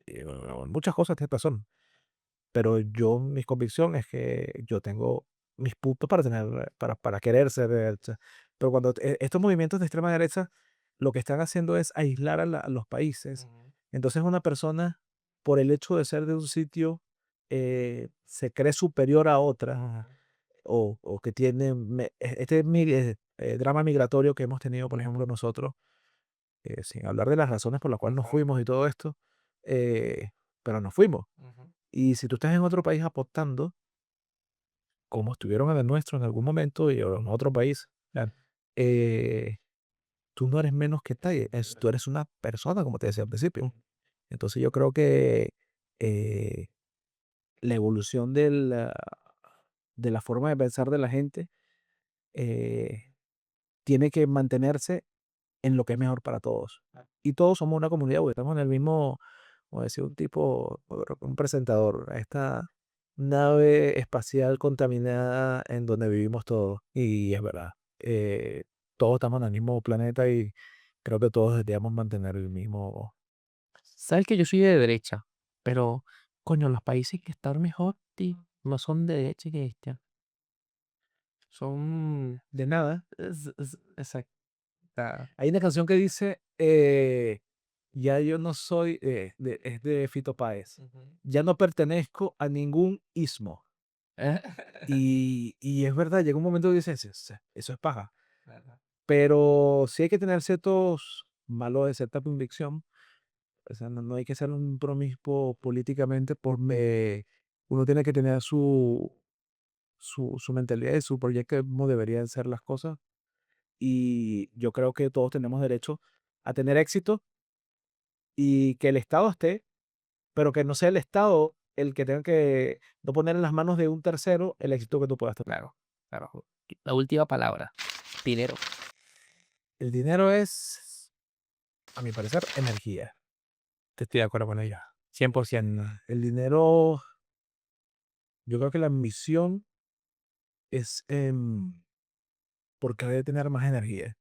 Y en muchas cosas tiene razón. Pero mi convicción es que yo tengo mis puntos para querer ser derecha. Pero cuando estos movimientos de extrema derecha lo que están haciendo es aislar a los países. Ujú, Entonces una persona, por el hecho de ser de un sitio, se cree superior a otra ujú, o que tiene drama migratorio que hemos tenido, por ejemplo, nosotros, sin hablar de las razones por las cuales nos ujú, fuimos y todo esto, eh, pero nos fuimos. ujú, Y si tú estás en otro país apostando, como estuvieron en el nuestro en algún momento y o en otro país, claro. eh, tú no eres menos que nadie, tú eres una persona, como te decía al Mm. principio. Entonces yo creo que eh, la evolución de la forma de pensar de la gente eh, tiene que mantenerse en lo que es mejor para todos. Y todos somos una comunidad, porque estamos en el mismo, como decía un tipo, un presentador, esta nave espacial contaminada en donde vivimos todos. Y es verdad, todos estamos en el mismo planeta y creo que todos deberíamos mantener el mismo. Sabes que yo soy de derecha, pero coño, los países que están mejor, no son de derecha y de izquierda. Son De nada. exacto. Hay una canción que dice, ya yo no soy, es de Fito Páez, Ujú. ya no pertenezco a ningún ismo. Y es verdad, llega un momento que dices: Eso es paja". Verdad. Pero sí hay que tener ciertos malos de cierta convicción, o sea, no hay que ser un promiscuo políticamente por Uno tiene que tener su mentalidad y su proyecto de cómo deberían ser las cosas. Y yo creo que todos tenemos derecho a tener éxito y que el Estado esté, pero que no sea el Estado el que tenga que no poner en las manos de un tercero el éxito que tú puedas tener. Claro, claro. La última palabra, dinero. El dinero es, a mi parecer, energía. Estoy de acuerdo con ella. 100%. El dinero, yo creo que la ambición es por querer tener más energía.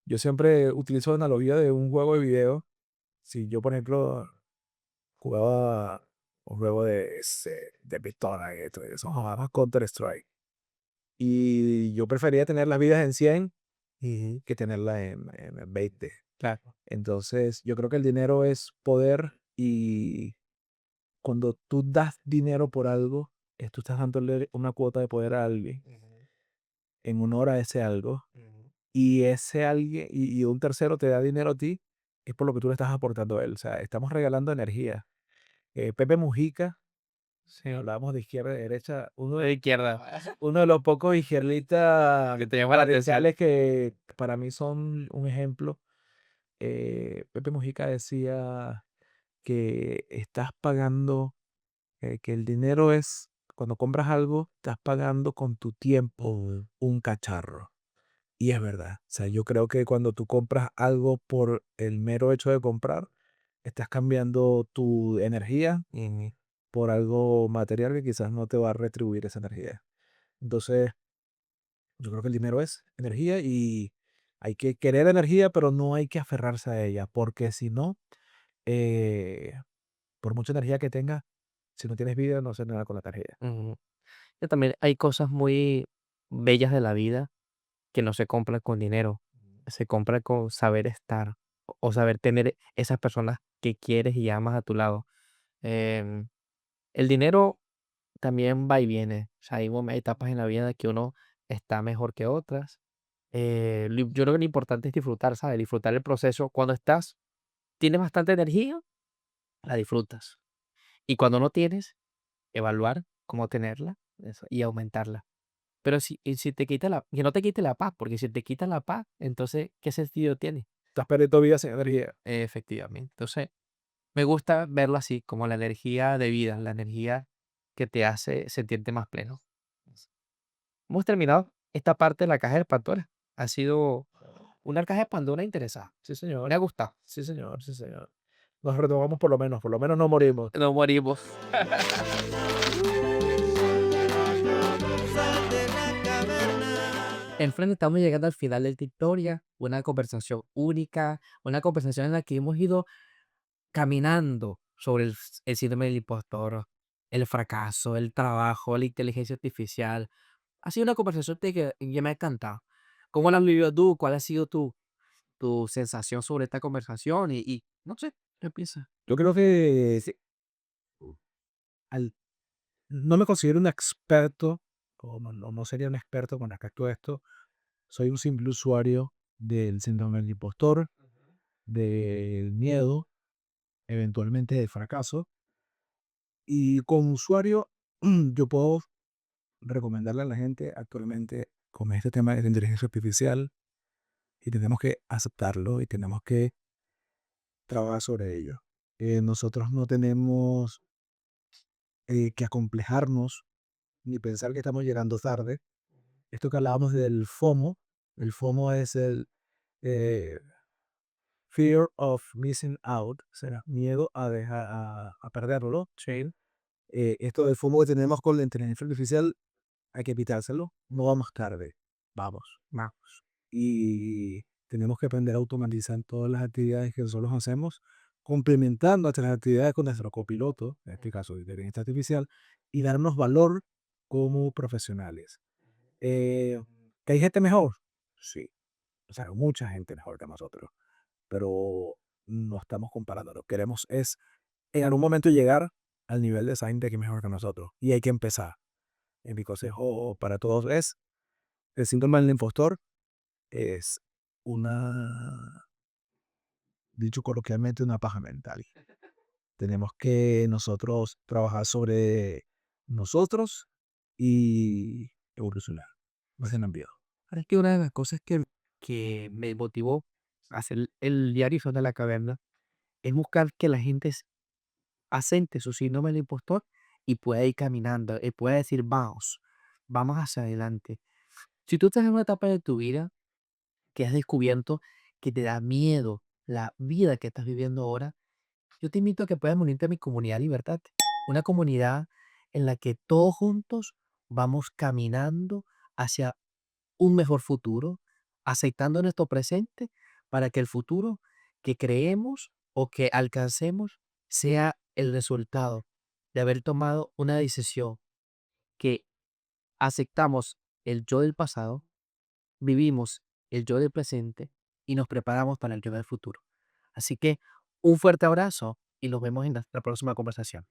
Yo siempre utilizo la analogía de un juego de video. Si yo, por ejemplo, jugaba un juego de pistola, y todo eso, jugaba Counter-Strike. Y yo prefería tener las vidas en 100 Ujú, que tenerlas en 20. claro. Entonces, yo creo que el dinero es poder y cuando tú das dinero por algo, tú estás dándole una cuota de poder a alguien Ujú, en honor a ese algo. ujú. Y ese alguien, y un tercero te da dinero a ti, es por lo que tú le estás aportando a él. O sea, estamos regalando energía. Pepe Mujica, si Sí. hablábamos de izquierda y derecha, De izquierda. uno de los pocos izquierdistas Que te llama la atención. radicales que para mí son un ejemplo. Pepe Mujica decía que estás pagando, que el dinero es, cuando compras algo, estás pagando con tu tiempo Ujú, un cacharro. Y es verdad. O sea, yo creo que cuando tú compras algo por el mero hecho de comprar, estás cambiando tu energía ujú, por algo material que quizás no te va a retribuir esa energía. Entonces, yo creo que el dinero es energía y hay que querer energía, pero no hay que aferrarse a ella, porque si no, eh, por mucha energía que tengas, si no tienes vida, no haces nada con la energía. ujú. Que también hay cosas muy bellas de la vida que no se compran con dinero, se compra con saber estar o saber tener esas personas que quieres y amas a tu lado. Em, el dinero también va y viene, o sea, hay etapas en la vida que uno está mejor que otras. Yo creo que lo importante es disfrutar, ¿sabes? Disfrutar el proceso. Cuando tienes bastante energía, la disfrutas. Y cuando no tienes, evaluar cómo tenerla eso, y aumentarla. Pero si te quita que no te quite la paz, porque si te quita la paz, entonces, ¿qué sentido tiene? Estás perdiendo vida sin energía. Efectivamente. Entonces, me gusta verlo así, como la energía de vida, la energía que te hace sentirte más pleno. Hemos terminado esta parte de la caja de Pandora. Ha sido una caja de Pandora interesante. Sí, Me señor. ha gustado. Sí, señor. Sí, señor. Nos retomamos por lo menos no morimos. No morimos. Enfrente estamos llegando al final de esta historia, una conversación única, una conversación en la que hemos ido caminando sobre el síndrome del impostor, el fracaso, el trabajo, la inteligencia artificial. Ha sido una conversación que me ha encantado. ¿Cómo la has vivido tú? ¿Cuál ha sido tu sensación sobre esta conversación? Y no sé, ¿qué piensas? Yo creo que sí, al no me considero un experto, o no sería un experto con respecto a esto. Soy un simple usuario del síndrome del impostor, del miedo, eventualmente del fracaso. Y como usuario, yo puedo recomendarle a la gente actualmente con este tema de la inteligencia artificial y tenemos que aceptarlo y tenemos que trabajar sobre ello. Nosotros no tenemos que acomplejarnos ni pensar que estamos llegando tarde. Esto que hablábamos del FOMO, el FOMO es el eh, Fear of Missing Out, o sea, miedo a, dejar, a perderlo. Sí. Esto del FOMO que tenemos con la inteligencia artificial, hay que evitárselo. No vamos tarde, vamos, vamos. Y tenemos que aprender a automatizar todas las actividades que nosotros hacemos, complementando nuestras actividades con nuestro copiloto, en este caso de inteligencia artificial, y darnos valor como profesionales. Eh, ¿Que hay gente mejor? Sí, o sea, mucha gente mejor que nosotros, pero no estamos comparándonos. Queremos es en algún momento llegar al nivel de esa gente que es mejor que nosotros y hay que empezar. Mi consejo para todos es, el síndrome del impostor es una, dicho coloquialmente, una paja mental. Tenemos que nosotros trabajar sobre nosotros y evolucionar, no tener miedo. ¿Sabes que una de las cosas que me motivó a hacer el diario Son de la Caverna es buscar que la gente asente su síndrome del impostor y pueda ir caminando, y pueda decir, vamos, vamos hacia adelante. Si tú estás en una etapa de tu vida que has descubierto que te da miedo la vida que estás viviendo ahora, yo te invito a que puedas unirte a mi comunidad Libertad, una comunidad en la que todos juntos vamos caminando hacia un mejor futuro, aceptando nuestro presente para que el futuro que creemos o que alcancemos sea el resultado de haber tomado una decisión que aceptamos el yo del pasado, vivimos el yo del presente y nos preparamos para el yo del futuro. Así que un fuerte abrazo y nos vemos en nuestra próxima conversación.